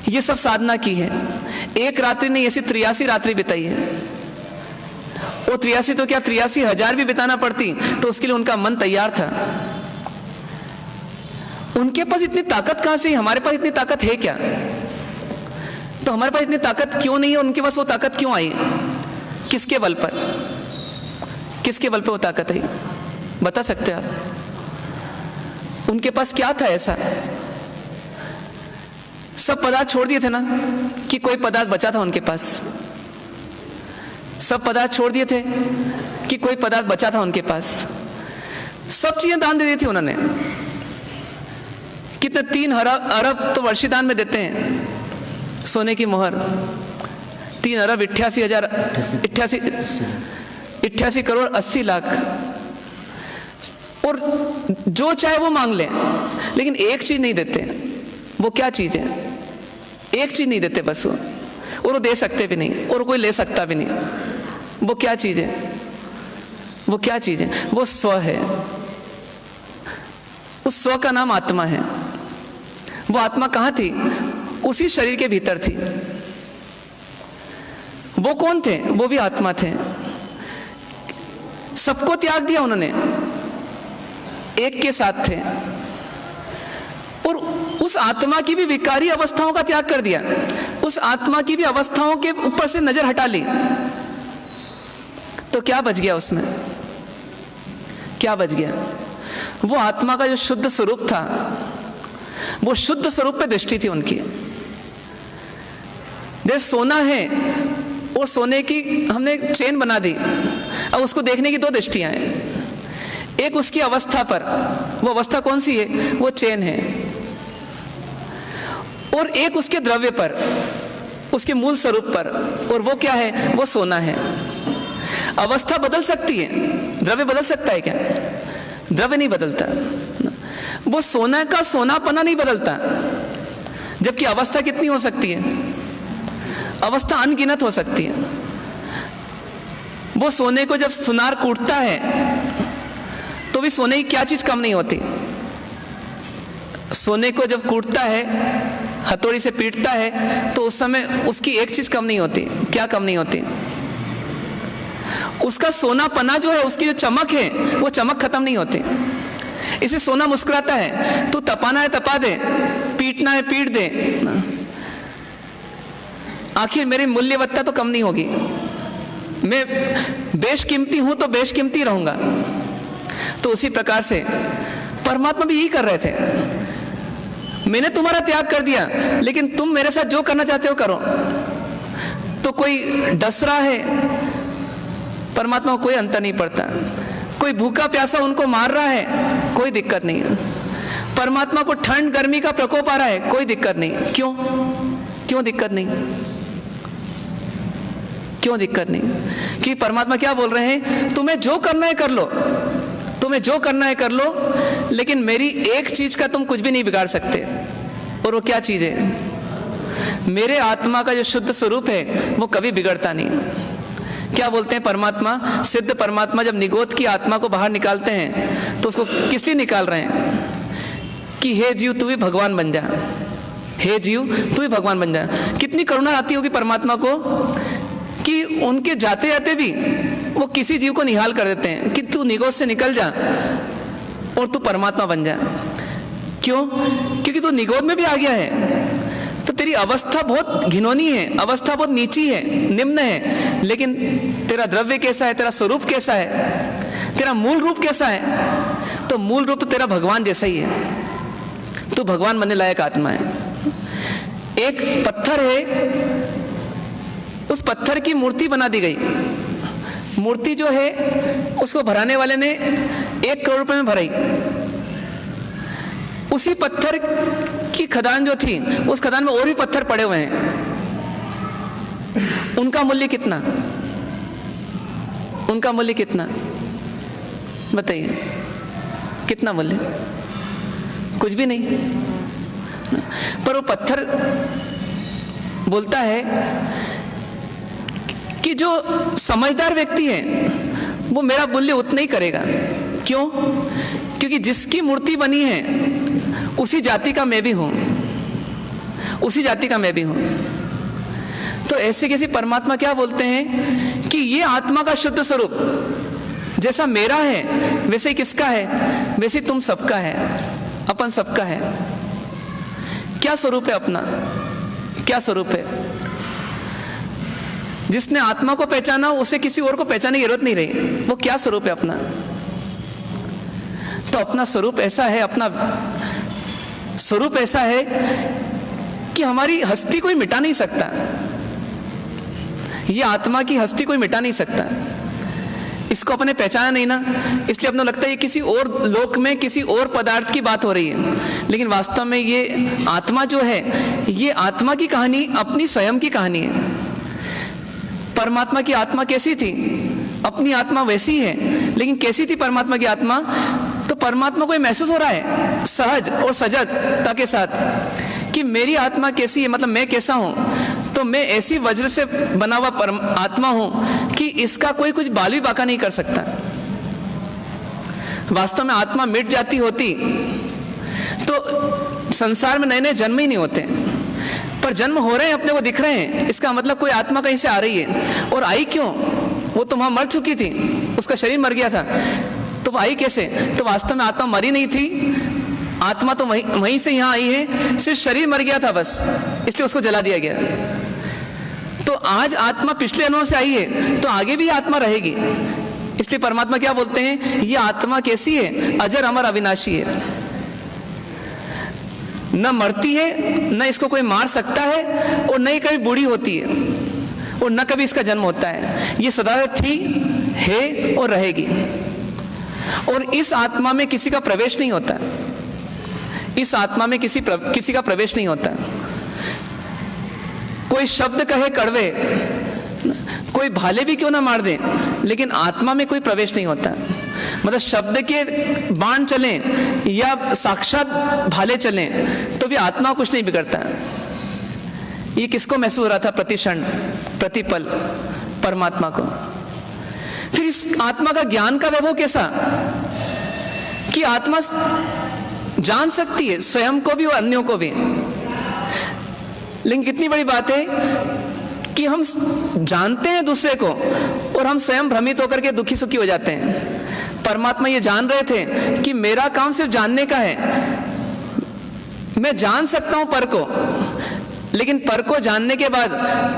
ये सब साधना की है। एक रात्रि नहीं, ऐसी 83 रात्रि बिताई है। वो 83 तो क्या 83,000 भी बिताना पड़ती तो उसके लिए उनका मन तैयार था। उनके पास इतनी ताकत कहां से? हमारे पास इतनी ताकत है क्या? तो हमारे पास इतनी ताकत क्यों नहीं है? उनके पास वो ताकत क्यों आई? किसके बल पर? किसके बल पर वो ताकत आई? बता सकते हैं आप? उनके पास क्या था ऐसा? सब पदार्थ छोड़ दिए थे ना, कि कोई पदार्थ बचा था उनके पास? सब पदार्थ छोड़ दिए थे कि कोई पदार्थ बचा था उनके पास? सब चीजें दान दे दी थी उन्होंने। कितने 3 अरब तो वर्षीदान में देते हैं, सोने की मोहर। 3 अरब 88 करोड़ 80 लाख। और जो चाहे वो मांग ले, लेकिन एक चीज नहीं देते। वो क्या चीज है? एक चीज नहीं देते बस वो, और वो दे सकते भी नहीं, और कोई ले सकता भी नहीं। वो क्या चीज है? वो क्या चीज है? वो स्व है। उस स्व का नाम आत्मा है। वो आत्मा कहां थी? उसी शरीर के भीतर थी। वो कौन थे? वो भी आत्मा थे। सबको त्याग दिया उन्होंने, एक के साथ थे। और उस आत्मा की भी विकारी अवस्थाओं का त्याग कर दिया। उस आत्मा की भी अवस्थाओं के ऊपर से नजर हटा ली। तो क्या बच गया उसमें? क्या बच गया? वो आत्मा का जो शुद्ध स्वरूप था, वो शुद्ध स्वरूप पे दृष्टि थी उनकी। जैसे सोना है और सोने की हमने एक चेन बना दी, अब उसको देखने की 2 दृष्टियां हैं। एक उसकी अवस्था पर, वो अवस्था कौन सी है? वो चेन है। और एक उसके द्रव्य पर, उसके मूल स्वरूप पर, और वो क्या है? वो सोना है। अवस्था बदल सकती है, द्रव्य बदल सकता है क्या? द्रव्य नहीं बदलता। वो सोना का सोनापना नहीं बदलता। जबकि अवस्था कितनी हो सकती है? अवस्था अनगिनत हो सकती है। वो सोने को जब सुनार कूटता है तो भी सोने की क्या चीज कम नहीं होती? सोने को जब कूटता है, हथौड़ी से पीटता है, तो उस समय उसकी एक चीज कम नहीं होती। क्या कम नहीं होती? उसका सोनापना जो है, उसकी जो चमक है, वो चमक खत्म नहीं होती। इसे सोना मुस्कुराता है, तू तपाना है तपा दे, पीटना है पीट दे, आखिर मेरी मूल्यवत्ता तो कम नहीं होगी। मैं बेशकीमती हूं तो बेशकीमती रहूंगा। तो उसी प्रकार से परमात्मा भी यही कर रहे थे। मैंने तुम्हारा त्याग कर दिया, लेकिन तुम मेरे साथ जो करना चाहते हो करो। तो कोई डस रहा है, परमात्मा को कोई अंतर नहीं पड़ता। कोई भूखा प्यासा उनको मार रहा है, कोई दिक्कत नहीं है। परमात्मा को ठंड गर्मी का प्रकोप आ रहा है, कोई दिक्कत नहीं। क्यों? क्यों दिक्कत नहीं? क्यों दिक्कत नहीं? कि परमात्मा क्या बोल रहे हैं? तुम्हें जो करना है कर लो, तुम्हें जो करना है कर लो, लेकिन मेरी एक चीज का तुम कुछ भी नहीं बिगाड़ सकते। और वो क्या चीज है? मेरे आत्मा का जो शुद्ध स्वरूप है वो कभी बिगड़ता नहीं। क्या बोलते हैं परमात्मा? सिद्ध परमात्मा जब निगोद की आत्मा को बाहर निकालते हैं तो उसको किस लिए निकाल रहे हैं? कि हे जीव तू भी भगवान बन जा, हे जीव तू भी भगवान बन जा। कितनी करुणा आती होगी परमात्मा को कि उनके जाते जाते भी वो किसी जीव को निहाल कर देते हैं कि तू निगोद से निकल जा और तू परमात्मा बन जा। क्यों? क्योंकि तू निगोद में भी आ गया है, तो तेरी अवस्था बहुत घिनौनी है, अवस्था बहुत नीची है, निम्न है, लेकिन तेरा द्रव्य कैसा है, तेरा स्वरूप कैसा है, तेरा मूल रूप कैसा है? तो मूल रूप तो तेरा भगवान जैसा ही है। तू भगवान बनने लायक आत्मा है। एक पत्थर है, उस पत्थर की मूर्ति बना दी गई। मूर्ति जो है उसको भराने वाले ने 1 करोड़ रुपए में भराई। उसी पत्थर की खदान जो थी, उस खदान में और भी पत्थर पड़े हुए हैं, उनका मूल्य कितना? उनका मूल्य कितना बताइए? कितना मूल्य? कुछ भी नहीं। पर वो पत्थर बोलता है कि जो समझदार व्यक्ति है वो मेरा मूल्य उतना ही करेगा। क्यों? क्योंकि जिसकी मूर्ति बनी है उसी जाति का मैं भी हूं, उसी जाति का मैं भी हूं। तो ऐसे कैसे परमात्मा क्या बोलते हैं कि ये आत्मा का शुद्ध स्वरूप जैसा मेरा है वैसे ही किसका है? वैसे ही तुम सबका है, अपन सबका है। क्या स्वरूप है अपना? क्या स्वरूप है? जिसने आत्मा को पहचाना उसे किसी और को पहचानने की जरूरत नहीं रही। वो क्या स्वरूप है अपना? तो अपना स्वरूप ऐसा है, अपना स्वरूप ऐसा है कि हमारी हस्ती कोई मिटा नहीं सकता। ये आत्मा की हस्ती कोई मिटा नहीं सकता। इसको अपने पहचाना नहीं ना, इसलिए अपने लगता है ये किसी और लोक में किसी और पदार्थ की बात हो रही है। लेकिन वास्तव में ये आत्मा जो है, ये आत्मा की कहानी अपनी स्वयं की कहानी है। परमात्मा की आत्मा कैसी थी? अपनी आत्मा वैसी है, लेकिन कैसी थी परमात्मा की आत्मा? तो परमात्मा को ये महसूस हो रहा है सहज और सजगता के साथ कि मेरी आत्मा कैसी है, मतलब मैं कैसा हूं। तो मैं ऐसी वज्र से बना हुआ आत्मा हूं कि इसका कोई कुछ बाल भी बाका नहीं कर सकता। वास्तव में आत्मा मिट जाती होती तो संसार में नए नए जन्म ही नहीं होते, पर जन्म हो रहे हैं, अपने को दिख रहे हैं। इसका मतलब कोई आत्मा कहीं से आ रही है। और आई क्यों? वो तो वहां मर चुकी थी, उसका शरीर मर गया था, तो वो आई कैसे? तो वास्तव में आत्मा मरी नहीं थी, आत्मा तो वहीं से यहां आई है, सिर्फ शरीर मर गया था बस, इसलिए उसको जला दिया गया। तो आज आत्मा पिछले जन्मों से आई है, तो आगे भी आत्मा रहेगी। इसलिए परमात्मा क्या बोलते हैं? ये आत्मा कैसी है? अजर अमर अविनाशी है, न मरती है, न इसको कोई मार सकता है, और न ही कभी बूढ़ी होती है, और न कभी इसका जन्म होता है। ये सदा थी, है और रहेगी। और इस आत्मा में किसी का प्रवेश नहीं होता। इस आत्मा में किसी का प्रवेश नहीं होता। कोई शब्द कहे कड़वे, कोई भाले भी क्यों ना मार दे, लेकिन आत्मा में कोई प्रवेश नहीं होता। मतलब शब्द के बाण चलें या साक्षात भाले चलें तो भी आत्मा कुछ नहीं बिगड़ता। ये किसको महसूस हो रहा था? प्रतिक्षण प्रतिपल परमात्मा को। फिर इस आत्मा का ज्ञान का वैभव कैसा कि आत्मा जान सकती है स्वयं को भी और अन्यों को भी। लेकिन कितनी बड़ी बात है कि हम जानते हैं दूसरे को और हम स्वयं भ्रमित होकर के दुखी सुखी हो जाते हैं। परमात्मा ये जान रहे थे कि मेरा काम सिर्फ जानने का है। मैं जान सकता हूं पर को, लेकिन पर को जानने के बाद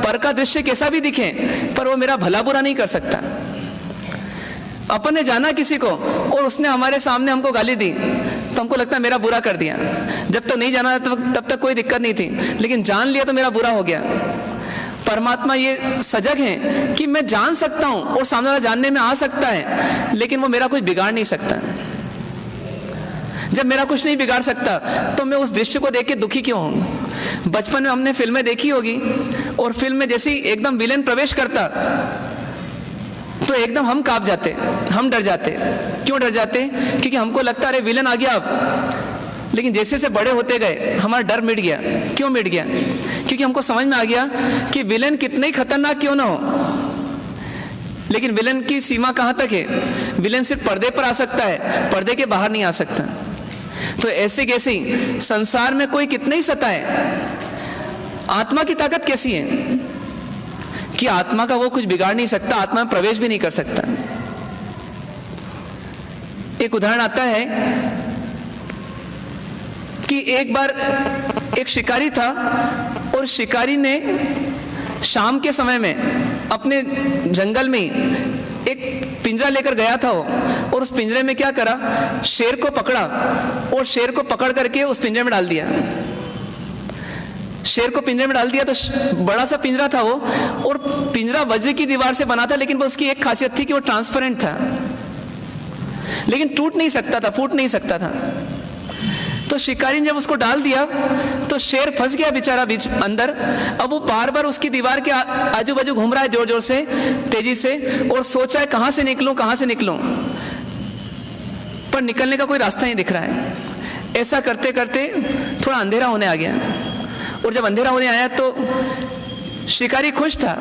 पर का दृश्य कैसा भी दिखे, पर वो मेरा भला बुरा नहीं कर सकता। अपन ने जाना किसी को और उसने हमारे सामने हमको गाली दी तो हमको लगता है मेरा बुरा कर दिया। जब तक नहीं जाना तब तक कोई दिक्कत नहीं थी, लेकिन जान लिया तो मेरा बुरा हो गया। परमात्मा ये सजग है कि मैं जान सकता हूं और सामने वाला जानने में आ सकता है, लेकिन वो मेरा कुछ बिगाड़ नहीं सकता। जब मेरा कुछ नहीं बिगाड़ सकता तो मैं उस दृश्य को देख के दुखी क्यों हूं? बचपन में हमने फिल्में देखी होगी और फिल्म में जैसे ही एकदम विलेन प्रवेश करता तो एकदम हम कांप जाते, हम डर जाते। क्यों डर जाते? क्योंकि हमको लगता अरे विलेन आ गया अब। लेकिन जैसे जैसे बड़े होते गए हमारा डर मिट गया। क्यों मिट गया? क्योंकि हमको समझ में आ गया कि विलेन कितने ही खतरनाक क्यों ना हो, लेकिन विलेन की सीमा कहां तक है? विलेन सिर्फ पर्दे पर आ सकता है, पर्दे के बाहर नहीं आ सकता। तो ऐसे कैसे ही संसार में कोई कितने ही सताए, आत्मा की ताकत कैसी है कि आत्मा का वो कुछ बिगाड़ नहीं सकता, आत्मा में प्रवेश भी नहीं कर सकता। एक उदाहरण आता है कि एक बार एक शिकारी था और शिकारी ने शाम के समय में अपने जंगल में एक पिंजरा लेकर गया था और उस पिंजरे में क्या करा, शेर को पकड़ा और शेर को पकड़ करके उस पिंजरे में डाल दिया। शेर को पिंजरे में डाल दिया तो बड़ा सा पिंजरा था वो, और पिंजरा वज्र की दीवार से बना था, लेकिन वो उसकी एक खासियत थी कि वो ट्रांसपेरेंट था, लेकिन टूट नहीं सकता था, फूट नहीं सकता था। तो शिकारी ने जब उसको डाल दिया तो शेर फंस गया बेचारा बीच अंदर। अब वो बार बार उसकी दीवार के आजू बाजू घूम रहा है जोर जोर से, तेजी से, और सोचा है कहां से निकलूं, कहां से निकलूं, पर निकलने का कोई रास्ता नहीं दिख रहा है। ऐसा करते करते थोड़ा अंधेरा होने आ गया, और जब अंधेरा होने आया तो शिकारी खुश था,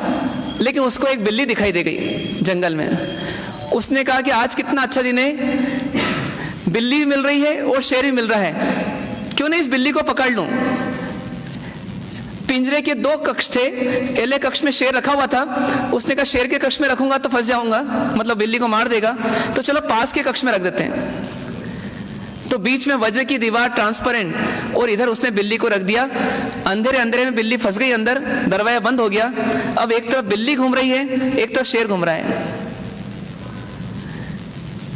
लेकिन उसको एक बिल्ली दिखाई दे गई जंगल में। उसने कहा कि आज कितना अच्छा दिन है, बिल्ली भी मिल रही है और शेर भी मिल रहा है, क्यों नहीं इस बिल्ली को पकड़ लूं। पिंजरे के 2 कक्ष थे, एले कक्ष में शेर रखा हुआ था, उसने कहा शेर के कक्ष में रखूंगा तो फंस जाऊंगा, मतलब बिल्ली को मार देगा, तो चलो पास के कक्ष में रख देते हैं। तो बीच में वज्र की दीवार ट्रांसपेरेंट, और इधर उसने बिल्ली को रख दिया। अंधेरे अंधेरे में बिल्ली फंस गई अंदर, दरवाजा बंद हो गया। अब एक तरफ बिल्ली घूम रही है, एक तरफ शेर घूम रहा है।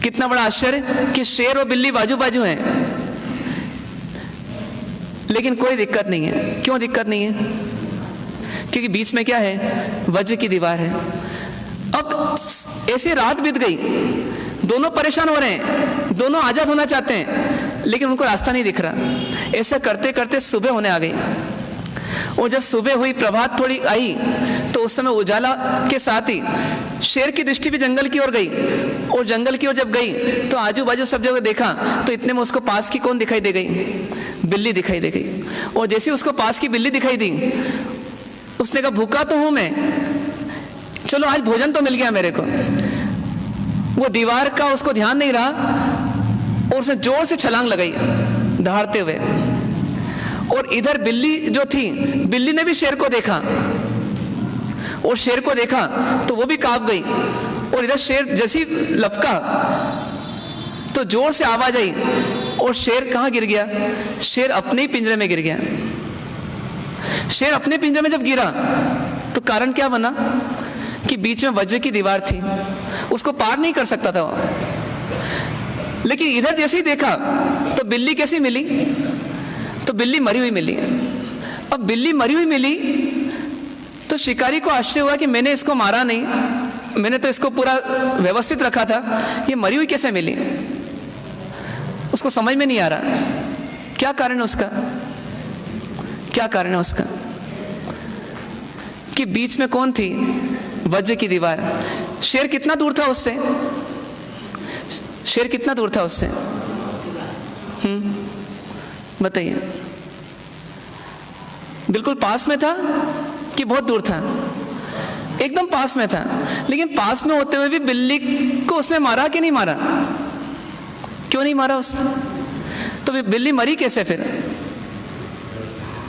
कितना बड़ा आश्चर्य कि शेर और बिल्ली बाजू बाजू हैं, लेकिन कोई दिक्कत नहीं है। क्यों दिक्कत नहीं है? क्योंकि बीच में क्या है? वज्र की दीवार है। अब ऐसे रात बीत गई, दोनों परेशान हो रहे हैं, दोनों आजाद होना चाहते हैं, लेकिन उनको रास्ता नहीं दिख रहा। ऐसा करते करते सुबह होने आ गई, और जब सुबह हुई, प्रभात थोड़ी आई, तो उस समय उजाला के साथ ही शेर की दृष्टि भी जंगल की ओर गई, और जंगल की ओर जब गई तो आजू बाजू सब जगह देखा, तो इतने में उसको पास की कौन दिखाई दे गई? बिल्ली दिखाई दे गई। और जैसे उसको पास की बिल्ली दिखाई दी, उसने कहा भूखा तो हूं मैं, चलो आज भोजन तो मिल गया मेरे को। वो दीवार का उसको ध्यान नहीं रहा, और उसने जोर से छलांग लगाई दहाड़ते हुए। और इधर बिल्ली जो थी, बिल्ली ने भी शेर को देखा, और शेर को देखा तो वो भी कांप गई। और इधर शेर जैसी लपका तो जोर से आवाज आई, और शेर कहां गिर गया? शेर अपने ही पिंजरे में गिर गया। शेर अपने पिंजरे में जब गिरा तो कारण क्या बना कि बीच में वज्र की दीवार थी, उसको पार नहीं कर सकता था वो। लेकिन इधर जैसे ही देखा तो बिल्ली कैसी मिली? तो बिल्ली मरी हुई मिली। अब बिल्ली मरी हुई मिली तो शिकारी को आश्चर्य हुआ कि मैंने इसको मारा नहीं, मैंने तो इसको पूरा व्यवस्थित रखा था, ये मरी हुई कैसे मिली? उसको समझ में नहीं आ रहा क्या कारण है उसका, क्या कारण है उसका कि बीच में कौन थी? वज्र की दीवार। शेर कितना दूर था उससे? शेर कितना दूर था उससे? बताइए। बिल्कुल पास में था कि बहुत दूर था? एकदम पास में था। लेकिन पास में होते हुए भी बिल्ली को उसने मारा कि नहीं मारा? क्यों नहीं मारा उसने? तो बिल्ली मरी कैसे फिर?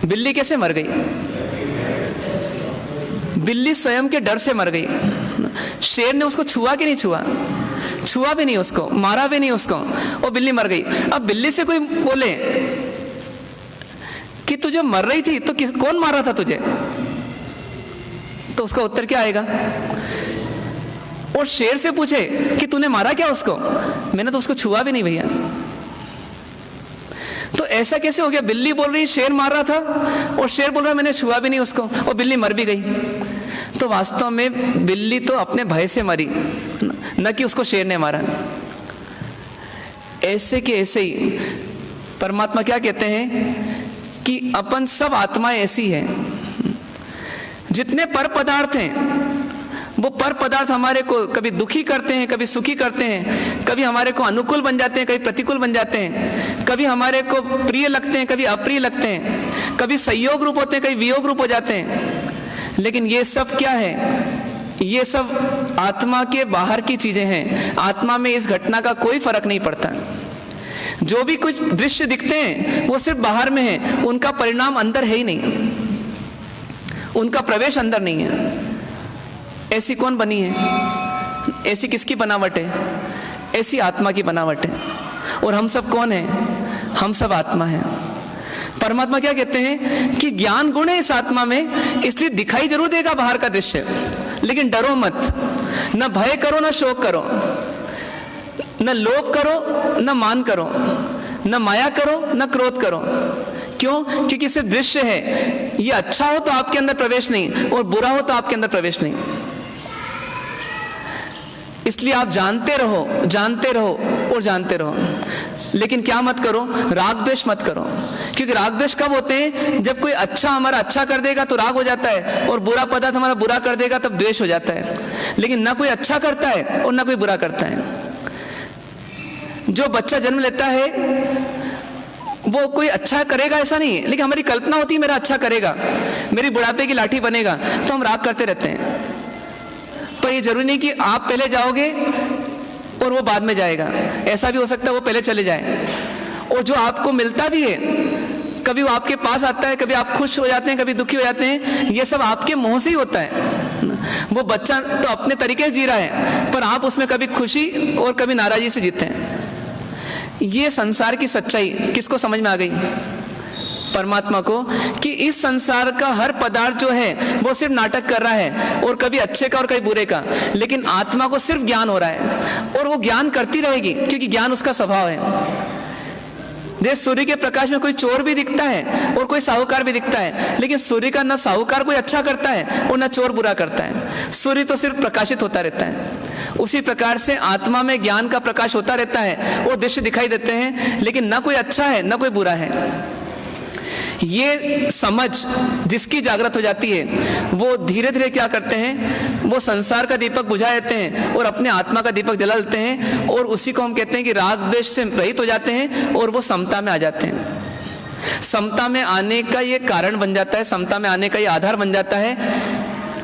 बिल्ली कैसे मर गई? बिल्ली स्वयं के डर से मर गई। शेर ने उसको छुआ कि नहीं छुआ? छुआ भी नहीं उसको, मारा भी नहीं उसको, और बिल्ली मर गई। अब बिल्ली से कोई बोले कि तुझे मर रही थी तो कौन मारा था तुझे? तो उसका उत्तर क्या आएगा? और शेर से पूछे कि तूने मारा क्या उसको? मैंने तो उसको छुआ भी नहीं भैया। तो ऐसा कैसे हो गया? बिल्ली बोल रही शेर मार रहा था, और शेर बोल रहा मैंने छुआ भी नहीं उसको, और बिल्ली मर भी गई। तो वास्तव में बिल्ली तो अपने भय से मरी, न कि उसको शेर ने मारा। ऐसे के ऐसे ही परमात्मा क्या कहते हैं कि अपन सब आत्माएं ऐसी हैं। जितने पर पदार्थ हैं, वो पर पदार्थ हमारे को कभी दुखी करते हैं, कभी सुखी करते हैं, कभी हमारे को अनुकूल बन जाते हैं, कभी प्रतिकूल बन जाते हैं, कभी हमारे को प्रिय लगते हैं, कभी अप्रिय लगते हैं, कभी संयोग रूप होते हैं, कभी वियोग रूप हो जाते हैं। लेकिन ये सब क्या है? ये सब आत्मा के बाहर की चीजें हैं। आत्मा में इस घटना का कोई फर्क नहीं पड़ता। जो भी कुछ दृश्य दिखते हैं वो सिर्फ बाहर में है, उनका परिणाम अंदर है ही नहीं, उनका प्रवेश अंदर नहीं है। ऐसी कौन बनी है? ऐसी किसकी बनावट है? ऐसी आत्मा की बनावट है। और हम सब कौन है? हम सब आत्मा है। परमात्मा क्या कहते हैं कि ज्ञान गुण है इस आत्मा में, इसलिए दिखाई जरूर देगा बाहर का दृश्य, लेकिन डरो मत। न भय करो, न शोक करो, न लोभ करो, न मान करो, न माया करो, न क्रोध करो। क्यों? क्योंकि सिर्फ दृश्य है, ये अच्छा हो तो आपके अंदर प्रवेश नहीं और बुरा हो तो आपके अंदर प्रवेश नहीं। इसलिए आप जानते रहो, जानते रहो और जानते रहो, लेकिन क्या मत करो? राग द्वेष मत करो। क्योंकि राग द्वेष कब होते हैं? जब कोई अच्छा हमारा अच्छा कर देगा तो राग हो जाता है, और बुरा पदार्थ हमारा बुरा कर देगा तब द्वेष हो जाता है। लेकिन ना कोई अच्छा करता है और ना कोई बुरा करता है। जो बच्चा जन्म लेता है वो कोई अच्छा करेगा ऐसा नहीं है, लेकिन हमारी कल्पना होती है मेरा अच्छा करेगा, मेरी बुढ़ापे की लाठी बनेगा, तो हम राग करते रहते हैं। पर ये जरूरी नहीं कि आप पहले जाओगे और वो बाद में जाएगा, ऐसा भी हो सकता है वो पहले चले जाए। और जो आपको मिलता भी है, कभी वो आपके पास आता है, कभी आप खुश हो जाते हैं, कभी दुखी हो जाते हैं, ये सब आपके मोह से ही होता है। वो बच्चा तो अपने तरीके से जी रहा है, पर आप उसमें कभी खुशी और कभी नाराजगी से जीते हैं। ये संसार की सच्चाई किसको समझ में आ गई? परमात्मा को, कि इस संसार का हर पदार्थ जो है वो सिर्फ नाटक कर रहा है, और कभी अच्छे का और कभी बुरे का, लेकिन आत्मा को सिर्फ ज्ञान हो रहा है और वो ज्ञान करती रहेगी, क्योंकि ज्ञान उसका स्वभाव है। जैसे सूर्य के प्रकाश में कोई चोर भी दिखता है और कोई साहूकार भी दिखता है, लेकिन सूर्य का ना साहूकार कोई अच्छा करता है और ना चोर बुरा करता है। सूर्य तो सिर्फ प्रकाशित होता रहता है। उसी प्रकार से आत्मा में ज्ञान का प्रकाश होता रहता है, वो दृश्य दिखाई देते हैं, लेकिन ना कोई अच्छा है ना कोई बुरा है। ये समझ जिसकी जागृत हो जाती है, वो धीरे धीरे क्या करते हैं? वो संसार का दीपक बुझा देते हैं और अपने आत्मा का दीपक जला लेते हैं, और उसी को हम कहते हैं कि राग द्वेष से रहित हो जाते हैं और वो समता में आ जाते हैं। समता में आने का ये कारण बन जाता है, समता में आने का ये आधार बन जाता है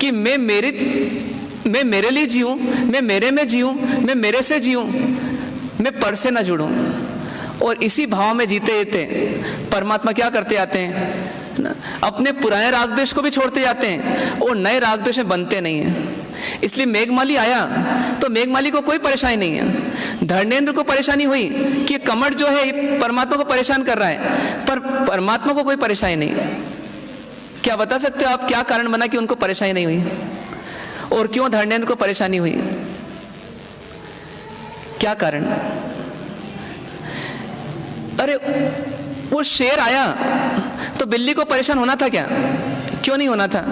कि मैं मेरे लिए जीऊं, मैं मेरे में जीऊं, मैं मेरे से जीऊं, मैं पर से ना जुड़ूं। और इसी भाव में जीते जीते परमात्मा क्या करते जाते हैं? अपने पुराने राग द्वेष को भी छोड़ते जाते हैं और नए राग द्वेष में बनते नहीं हैं। इसलिए मेघमाली आया तो मेघमाली को कोई परेशानी नहीं है। धर्मेंद्र को परेशानी हुई कि कमर जो है परमात्मा को परेशान कर रहा है, पर परमात्मा को कोई परेशानी नहीं। क्या बता सकते हो आप क्या कारण बना कि उनको परेशानी नहीं हुई, और क्यों धर्मेंद्र को परेशानी हुई? क्या कारण? अरे वो शेर आया तो बिल्ली को परेशान होना था क्या? क्यों नहीं होना था?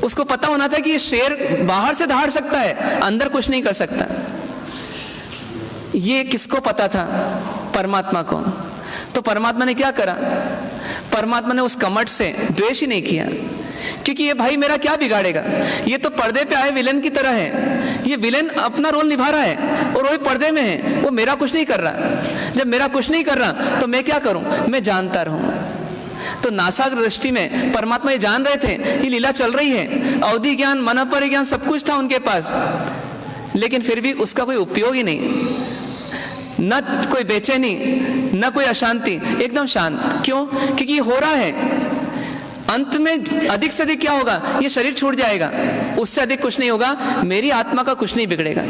उसको पता होना था कि ये शेर बाहर से दहाड़ सकता है, अंदर कुछ नहीं कर सकता। ये किसको पता था? परमात्मा को। तो परमात्मा ने क्या करा? परमात्मा ने उस कमट से द्वेष ही नहीं किया, क्योंकि ये भाई मेरा क्या बिगाड़ेगा, ये तो पर्दे पे आए विलेन की तरह है, ये विलेन अपना रोल निभा रहा है और वही पर्दे में है, वो मेरा कुछ नहीं कर रहा। जब मेरा कुछ नहीं कर रहा तो मैं क्या करूं? मैं जानता रहूं। तो नासाग्र दृष्टि में परमात्मा ये जान रहे थे ये लीला चल रही है, अवधि ज्ञान, मन परिज्ञान सब कुछ था उनके पास, लेकिन फिर भी उसका कोई उपयोग ही नहीं। न कोई बेचैनी, न कोई अशांति, एकदम शांत। क्यों? क्योंकि ये हो रहा है। अंत में अधिक से अधिक क्या होगा? ये शरीर छूट जाएगा, उससे अधिक कुछ नहीं होगा, मेरी आत्मा का कुछ नहीं बिगड़ेगा।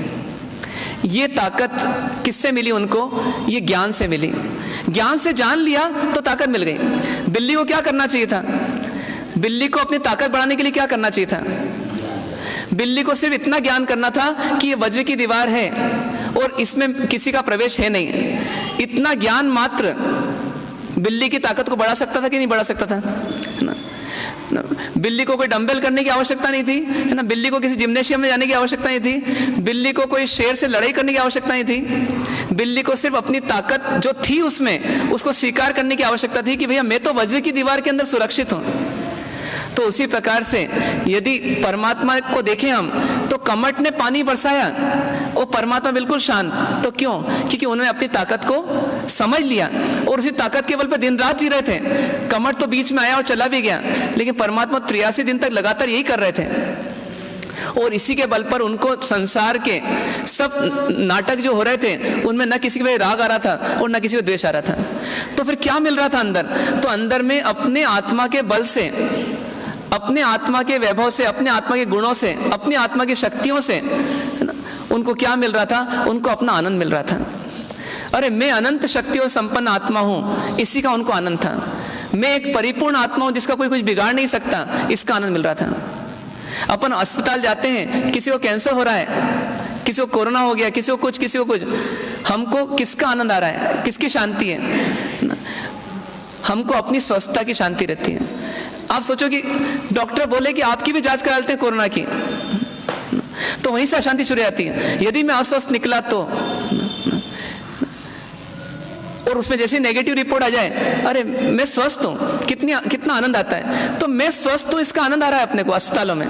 ये ताकत किससे मिली उनको? ये ज्ञान से मिली। ज्ञान से जान लिया तो ताकत मिल गई। बिल्ली को क्या करना चाहिए था? बिल्ली को अपनी ताकत बढ़ाने के लिए क्या करना चाहिए था? बिल्ली को सिर्फ इतना ज्ञान करना था कि ये वज्र की दीवार है और इसमें किसी का प्रवेश है नहीं। इतना ज्ञान मात्र बिल्ली की ताकत को बढ़ा सकता था कि नहीं बढ़ा सकता था? ना, ना, बिल्ली को कोई डंबल करने की आवश्यकता नहीं थी, है ना। बिल्ली को किसी जिम्नेशियम में जाने की आवश्यकता नहीं थी। बिल्ली को कोई शेर से लड़ाई करने की आवश्यकता नहीं थी। बिल्ली को सिर्फ अपनी ताकत जो थी उसमें उसको स्वीकार करने की आवश्यकता थी कि भैया मैं तो वज्र की दीवार के अंदर सुरक्षित हूँ। तो उसी प्रकार से यदि परमात्मा को देखें हम, तो कमट ने पानी बरसाया और परमात्मा बिल्कुल शांत। तो क्यों? क्योंकि उन्होंने अपनी ताकत को समझ लिया और उसी ताकत के बल पर दिन रात जी रहे थे। कमट तो बीच में आया और चला भी गया, लेकिन परमात्मा 83 दिन तक लगातार यही कर रहे थे। और इसी के बल पर उनको संसार के सब नाटक जो हो रहे थे उनमें न किसी पे राग आ रहा था और न किसी पे द्वेष आ रहा था। तो फिर क्या मिल रहा था अंदर? तो अंदर में अपने आत्मा के बल से, अपने आत्मा के वैभव से, अपने आत्मा के गुणों से, अपनी आत्मा की शक्तियों से उनको क्या मिल रहा था? उनको अपना आनंद मिल रहा था। अरे मैं अनंत शक्तियों संपन्न आत्मा हूं, इसी का उनको आनंद था। मैं एक परिपूर्ण आत्मा हूं जिसका कोई कुछ बिगाड़ नहीं सकता, इसका आनंद मिल रहा था। अपन अस्पताल जाते हैं, किसी को कैंसर हो रहा है, किसी को कोरोना हो गया, किसी को कुछ, किसी को कुछ, हमको किसका आनंद आ रहा है? किसकी शांति है? हमको अपनी स्वस्थता की शांति रहती है। आप सोचो कि डॉक्टर बोले कि आपकी भी जांच करा लेते हैं कोरोना की, तो वहीं से अशांति शुरू आती है। यदि मैं अस्वस्थ निकला तो, और उसमें जैसे नेगेटिव रिपोर्ट आ जाए, अरे मैं स्वस्थ हूँ, कितना आनंद आता है। तो मैं स्वस्थ हूँ इसका आनंद आ रहा है अपने को अस्पतालों में।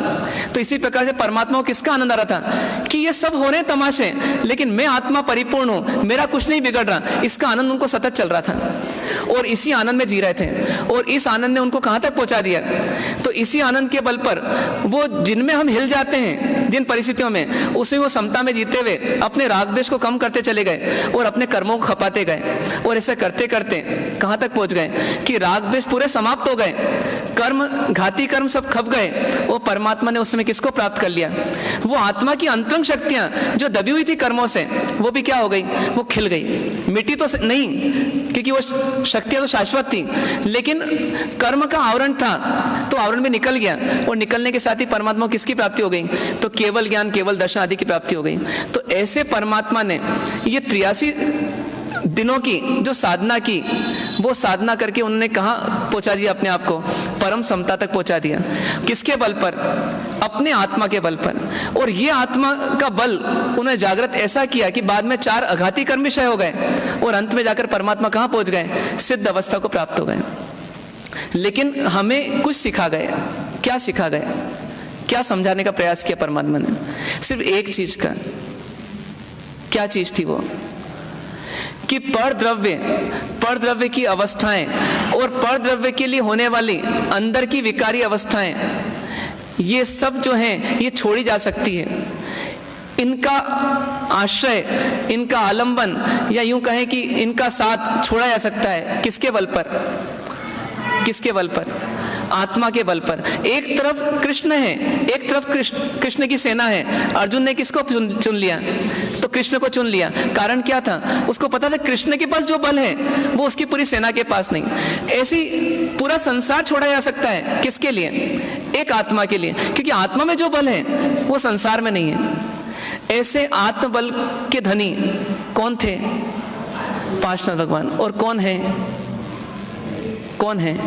तो इसी प्रकार से परमात्मा को किसका आनंद आ रहा था कि ये सब हो रहे हैं तमाशे, लेकिन मैं आत्मा परिपूर्ण हूँ, मेरा कुछ नहीं बिगड़ रहा। इसका आनंद उनको सतत चल रहा था और इसी आनंद में जी रहे थे। और इस आनंद ने उनको कहाँ तक पहुँचा दिया? तो इसी आनंद के बल पर वो जिनमें हम हिल जाते हैं, जिन परिस्थितियों में, उसमें वो समता में जीते हुए अपने राग द्वेष को कम करते चले गए और अपने कर्मों को खपाते गए। और ऐसे करते करते कहां तक पहुंच गए कि राग द्वेष पूरे समाप्त हो गए, कर्म, घाती कर्म सब खप गए। वो परमात्मा ने उस समय किसको प्राप्त कर लिया? वो आत्मा की अंतरंग शक्तियां जो दबी हुई थी कर्मों से, वो भी क्या हो गई? वो खिल गई। मिट्टी तो नहीं, क्योंकि वो शक्तियां तो शाश्वत थी, लेकिन कर्म का आवरण था, तो आवरण भी निकल गया। और निकलने के साथ ही परमात्मा को किसकी प्राप्ति हो गई? तो केवल ज्ञान, केवल दर्शन आदि की प्राप्ति हो गई। तो ऐसे परमात्मा ने ये 83 दिनों की जो साधना की, वो साधना करके उन्होंने कहाँ पहुंचा दिया अपने आप को? परम समता तक पहुंचा दिया। किसके बल पर? अपने आत्मा के बल पर। और ये आत्मा का बल उन्हें जागृत ऐसा किया कि बाद में 4 आघाती कर्म विषय हो गए और अंत में जाकर परमात्मा कहाँ पहुंच गए? सिद्ध अवस्था को प्राप्त हो गए। लेकिन हमें कुछ सिखा गए। क्या सिखा गए? क्या समझाने का प्रयास किया परमात्मा ने? सिर्फ एक चीज का। क्या चीज थी वो? कि परद्रव्य की अवस्थाएं और परद्रव्य के लिए होने वाली अंदर की विकारी अवस्थाएं, ये सब जो हैं ये छोड़ी जा सकती है। इनका आश्रय, इनका आलंबन, या यूं कहें कि इनका साथ छोड़ा जा सकता है। किसके बल पर? किसके बल पर? आत्मा के बल पर। एक तरफ कृष्ण है, एक तरफ कृष्ण की सेना है। अर्जुन ने किसको चुन लिया? तो कृष्ण को चुन लिया। कारण क्या था? उसको पता था कृष्ण के पास जो बल है वो उसकी पूरी सेना के पास नहीं। ऐसी पूरा संसार छोड़ा जा सकता है। किसके लिए? एक आत्मा के लिए, क्योंकि आत्मा में जो बल है वो संसार में नहीं है। ऐसे आत्मबल के धनी कौन थे? पार्षद भगवान। और कौन है? कौन है?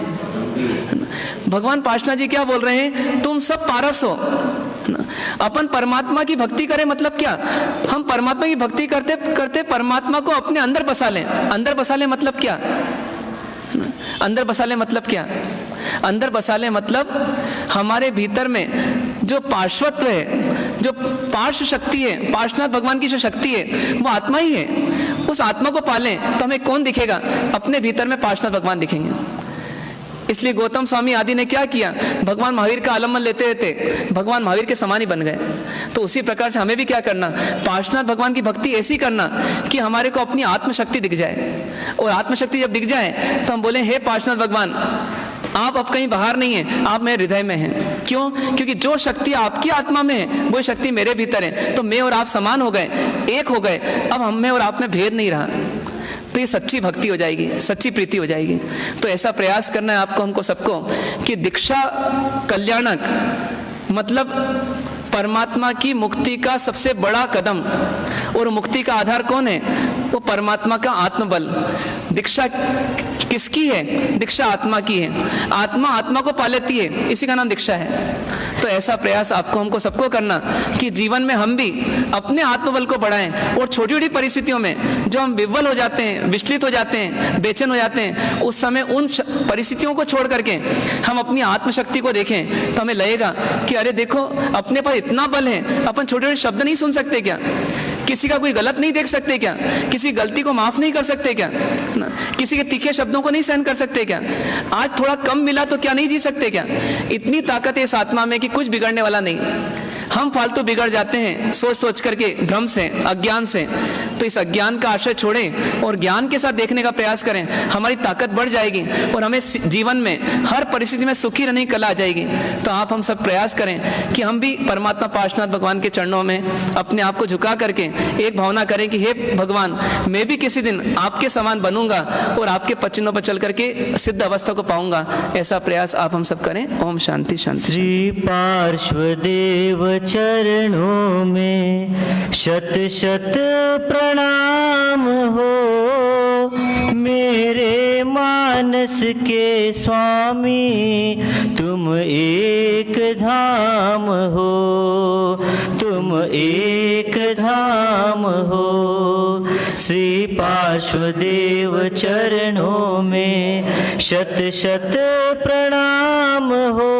भगवान पार्षद जी क्या बोल रहे हैं? तुम सब पारस हो। अपन परमात्मा की भक्ति करें मतलब क्या? हम परमात्मा की भक्ति करते करते परमात्मा को अपने अंदर बसा लें। अंदर बसा लें मतलब क्या? अंदर बसा लें मतलब क्या? अंदर बसा लें मतलब हमारे भीतर में जो पार्श्वत्व है, जो पार्श्व शक्ति है, पार्श्वनाथ भगवान की जो शक्ति है, वो आत्मा ही है। उस आत्मा को पालें तो हमें कौन दिखेगा? अपने भीतर में पार्श्वनाथ भगवान दिखेंगे। इसलिए गौतम स्वामी आदि ने क्या किया? भगवान महावीर का आलम्बन लेते लेते भगवान महावीर के समान ही बन गए। तो उसी प्रकार से हमें भी क्या करना? पार्श्वनाथ भगवान की भक्ति ऐसी करना कि हमारे को अपनी आत्मशक्ति दिख जाए। और आत्मशक्ति जब दिख जाए तो हम बोले, हे पार्श्वनाथ भगवान, आप अब कहीं बाहर नहीं है, आप मेरे हृदय में हैं। क्यों? क्योंकि जो शक्ति आपकी आत्मा में है वो शक्ति मेरे भीतर है। तो मैं और आप समान हो गए, एक हो गए। अब हम में और आप में भेद नहीं रहा। तो ये सच्ची भक्ति हो जाएगी, सच्ची प्रीति हो जाएगी। तो ऐसा प्रयास करना है आपको, हमको सबको, कि दीक्षा कल्याणक मतलब परमात्मा की मुक्ति का सबसे बड़ा कदम। और मुक्ति का आधार कौन है? वो परमात्मा का आत्मबल। दीक्षा किसकी है? दीक्षा आत्मा की है। आत्मा आत्मा को पा लेती है, इसी का नाम दीक्षा है। तो ऐसा प्रयास आपको हमको सबको करना कि जीवन में हम भी अपने आत्मबल को बढ़ाएं। और छोटी छोटी परिस्थितियों में जो हम विह्वल हो जाते हैं, विचलित हो जाते हैं, बेचैन हो जाते हैं, उस समय उन परिस्थितियों को छोड़ करके हम अपनी आत्मशक्ति को देखें तो हमें लगेगा कि अरे देखो, अपने पास इतना बल है, अपन छोटे छोटे शब्द नहीं सुन सकते क्या? किसी का कोई गलत नहीं देख सकते क्या? किसी गलती को माफ नहीं कर सकते क्या? किसी के तीखे शब्दों को नहीं सहन कर सकते क्या? आज थोड़ा कम मिला तो क्या नहीं जी सकते क्या? इतनी ताकत है इस आत्मा में कि कुछ बिगड़ने वाला नहीं। हम फालतू बिगड़ जाते हैं सोच सोच करके, भ्रम से, अज्ञान से। तो इस अज्ञान का आश्रय छोड़ें और ज्ञान के साथ देखने का प्रयास करें। हमारी ताकत बढ़ जाएगी और हमें जीवन में हर परिस्थिति में सुखी रहने की कला आ जाएगी। तो आप हम सब प्रयास करें कि हम भी परमात्मा पार्श्वनाथ भगवान के चरणों में अपने आप को झुका करके एक भावना करें कि हे भगवान, मैं भी किसी दिन आपके समान बनूंगा और आपके पचिनों पर चल करके सिद्ध अवस्था को पाऊंगा। ऐसा प्रयास आप हम सब करें। ओम शांति शांति।
श्री पार्श्वदेव चरणों में शत शत प्रणाम हो। मेरे मान मानस के स्वामी तुम एक धाम हो, तुम एक धाम हो। श्री पार्श्वदेव चरणों में शत शत प्रणाम हो।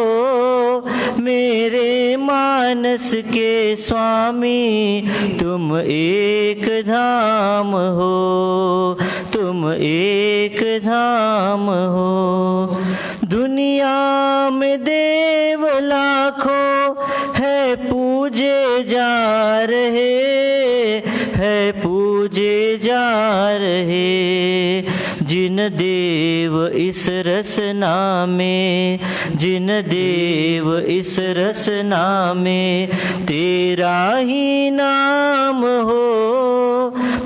मेरे मानस के स्वामी तुम एक धाम हो, तुम एक धाम हो। दुनिया में देव लाखों है पूजे जा रहे, है पूजे जा रहे। जिन देव इस रसना में, जिन देव इस रसना में तेरा ही नाम हो।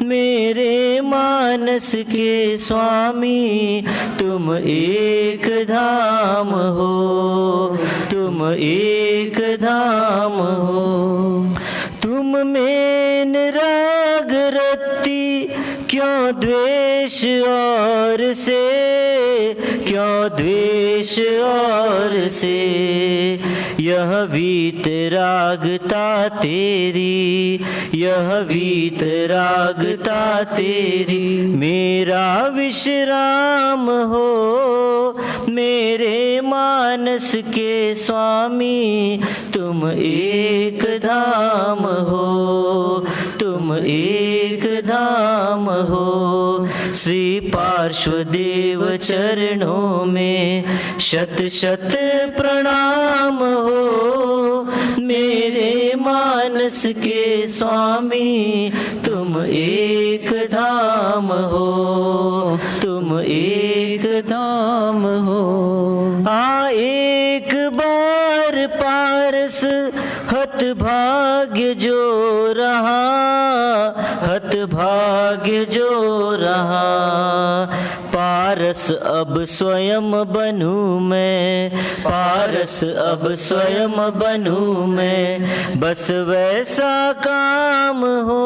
मेरे मानस के स्वामी तुम एक धाम हो, तुम एक धाम हो। तुम में राग रत्ती क्यों द्वेष और से, क्यों द्वेष और से। यह वीतरागता तेरी, यह वीतरागता तेरी मेरा विश्राम हो। मेरे मानस के स्वामी तुम एक धाम हो, तुम एक धाम हो। श्री पार्श्वदेव चरणों में शत शत प्रणाम हो। मेरे मानस के स्वामी तुम एक धाम हो, तुम एक धाम हो। आ एक बार पारस हत भाग्य जो रहा, हत भाग्य जो रहा। पारस अब स्वयं बनूं मैं, पारस अब स्वयं बनूं मैं। बस वैसा काम हो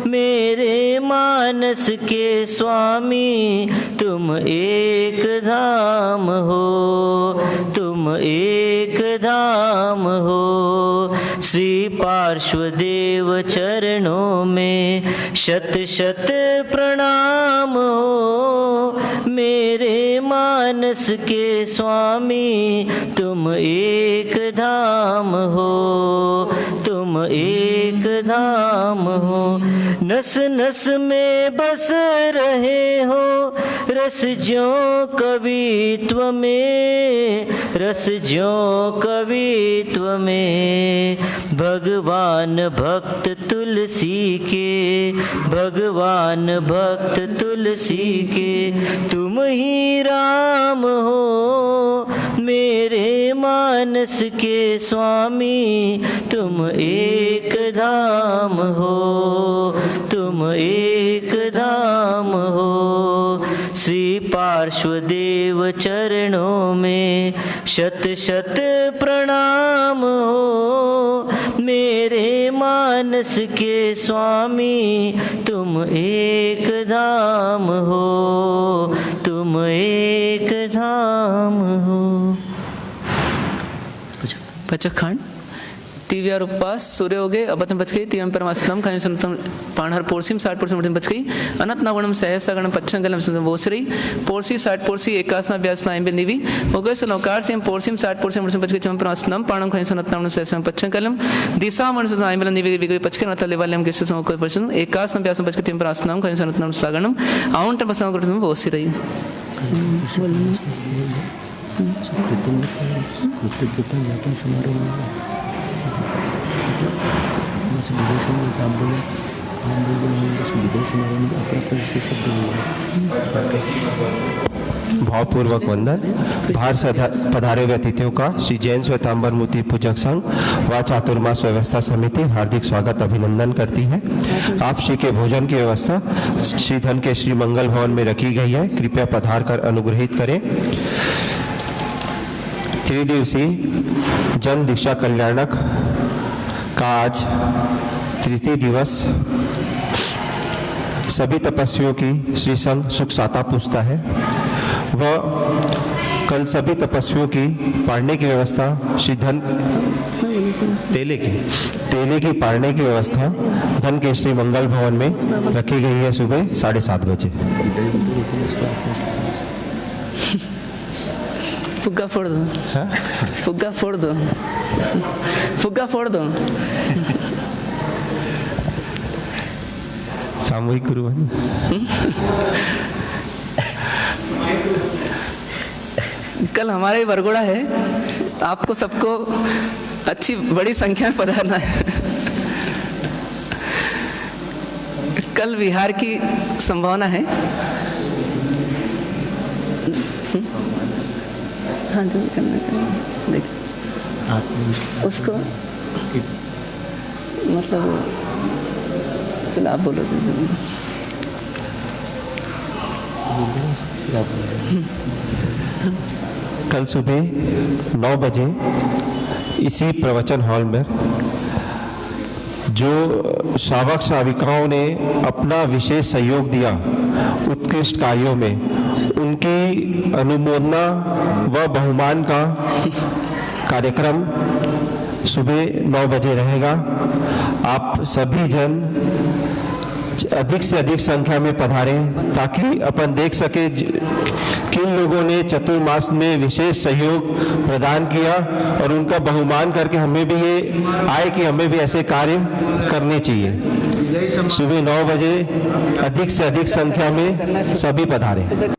मेरे मानस के स्वामी तुम एक धाम हो, तुम एक धाम हो। श्री पार्श्वदेव चरणों में शत शत प्रणाम हो। मेरे मानस के स्वामी तुम एक धाम हो, तुम एक धाम हो। नस नस में बस रहे हो रस ज्यों कवित्व में, रस ज्यों कवित्व में। भगवान भक्त तुलसी के, भगवान भक्त तुलसी के तुम ही राम हो। मेरे मानस के स्वामी तुम एक धाम हो, तुम एक धाम हो। श्री पार्श्वदेव चरणों में शत शत प्रणाम हो। मेरे मानस के स्वामी तुम एक धाम हो, तुम एक धाम हो।
पचखंड तिव्यार उपवास सूर्य हो गए अबतम बच गई तिवम परमास्तम खाने संतम पाणहर पोरसीम 60% मुठन बच गई अनंत नवगुणम सहसा गणम पच्छन गलम संतम बोसरी पोरसी 60% एकासना व्यासना एम निवि हो गए सनौकार से हम पोरसीम 60% मुठन बच गई तिवम परमास्तम पाणम खाने संतम नवगुणम सहसा पच्छन गलम दिशा मन संतम एम निवि विगई पचके नतले वाले हम किसे संकोच पर्सन एकासना व्यासना बच गई तिवम परमास्तम खाने संतम नवगुणम सागणम आउंट बसंग गुरुतम बोसरी
भावपूर्वक वंदन। बाहर से पधारे हुए अतिथियों का श्री जैन श्वेतांबर मूर्ति पूजक संघ व चातुर्मास व्यवस्था समिति हार्दिक स्वागत अभिनंदन करती है। आप श्री के भोजन की व्यवस्था श्री धन के श्री मंगल भवन में रखी गई है, कृपया पधार कर अनुग्रहित करें। त्रिदिवसीय जन दीक्षा कल्याणक का आज तृतीय दिवस सभी तपस्वियों की श्री संघ सुख साता पूछता है। व कल सभी तपस्वियों की पाड़ने की व्यवस्था श्री धन तेले की पाड़ने की व्यवस्था धन के श्री मंगल भवन में रखी गई है सुबह 7:30 बजे।
फुग्गा फोड़ दो, फुग्गा फोड़ दो, फुग्गा फोड़ दो।
सामूहिक गुरुवाणी।
कल हमारा ही वरघोड़ा है, तो आपको सबको अच्छी बड़ी संख्या में पधारना है। कल विहार की संभावना है। हाँ जो करना देख उसको मतलब चलो आप बोलो।
कल सुबह 9 बजे इसी प्रवचन हॉल में जो श्रावक श्राविकाओं ने अपना विशेष सहयोग दिया उत्कृष्ट कार्यों में, उनकी अनुमोदना व बहुमान का कार्यक्रम सुबह 9 बजे रहेगा। आप सभी जन अधिक से अधिक संख्या में पधारें ताकि अपन देख सके किन लोगों ने चतुर्मास में विशेष सहयोग प्रदान किया और उनका बहुमान करके हमें भी ये आए कि हमें भी ऐसे कार्य करने चाहिए। सुबह 9 बजे अधिक से अधिक संख्या में सभी पधारें।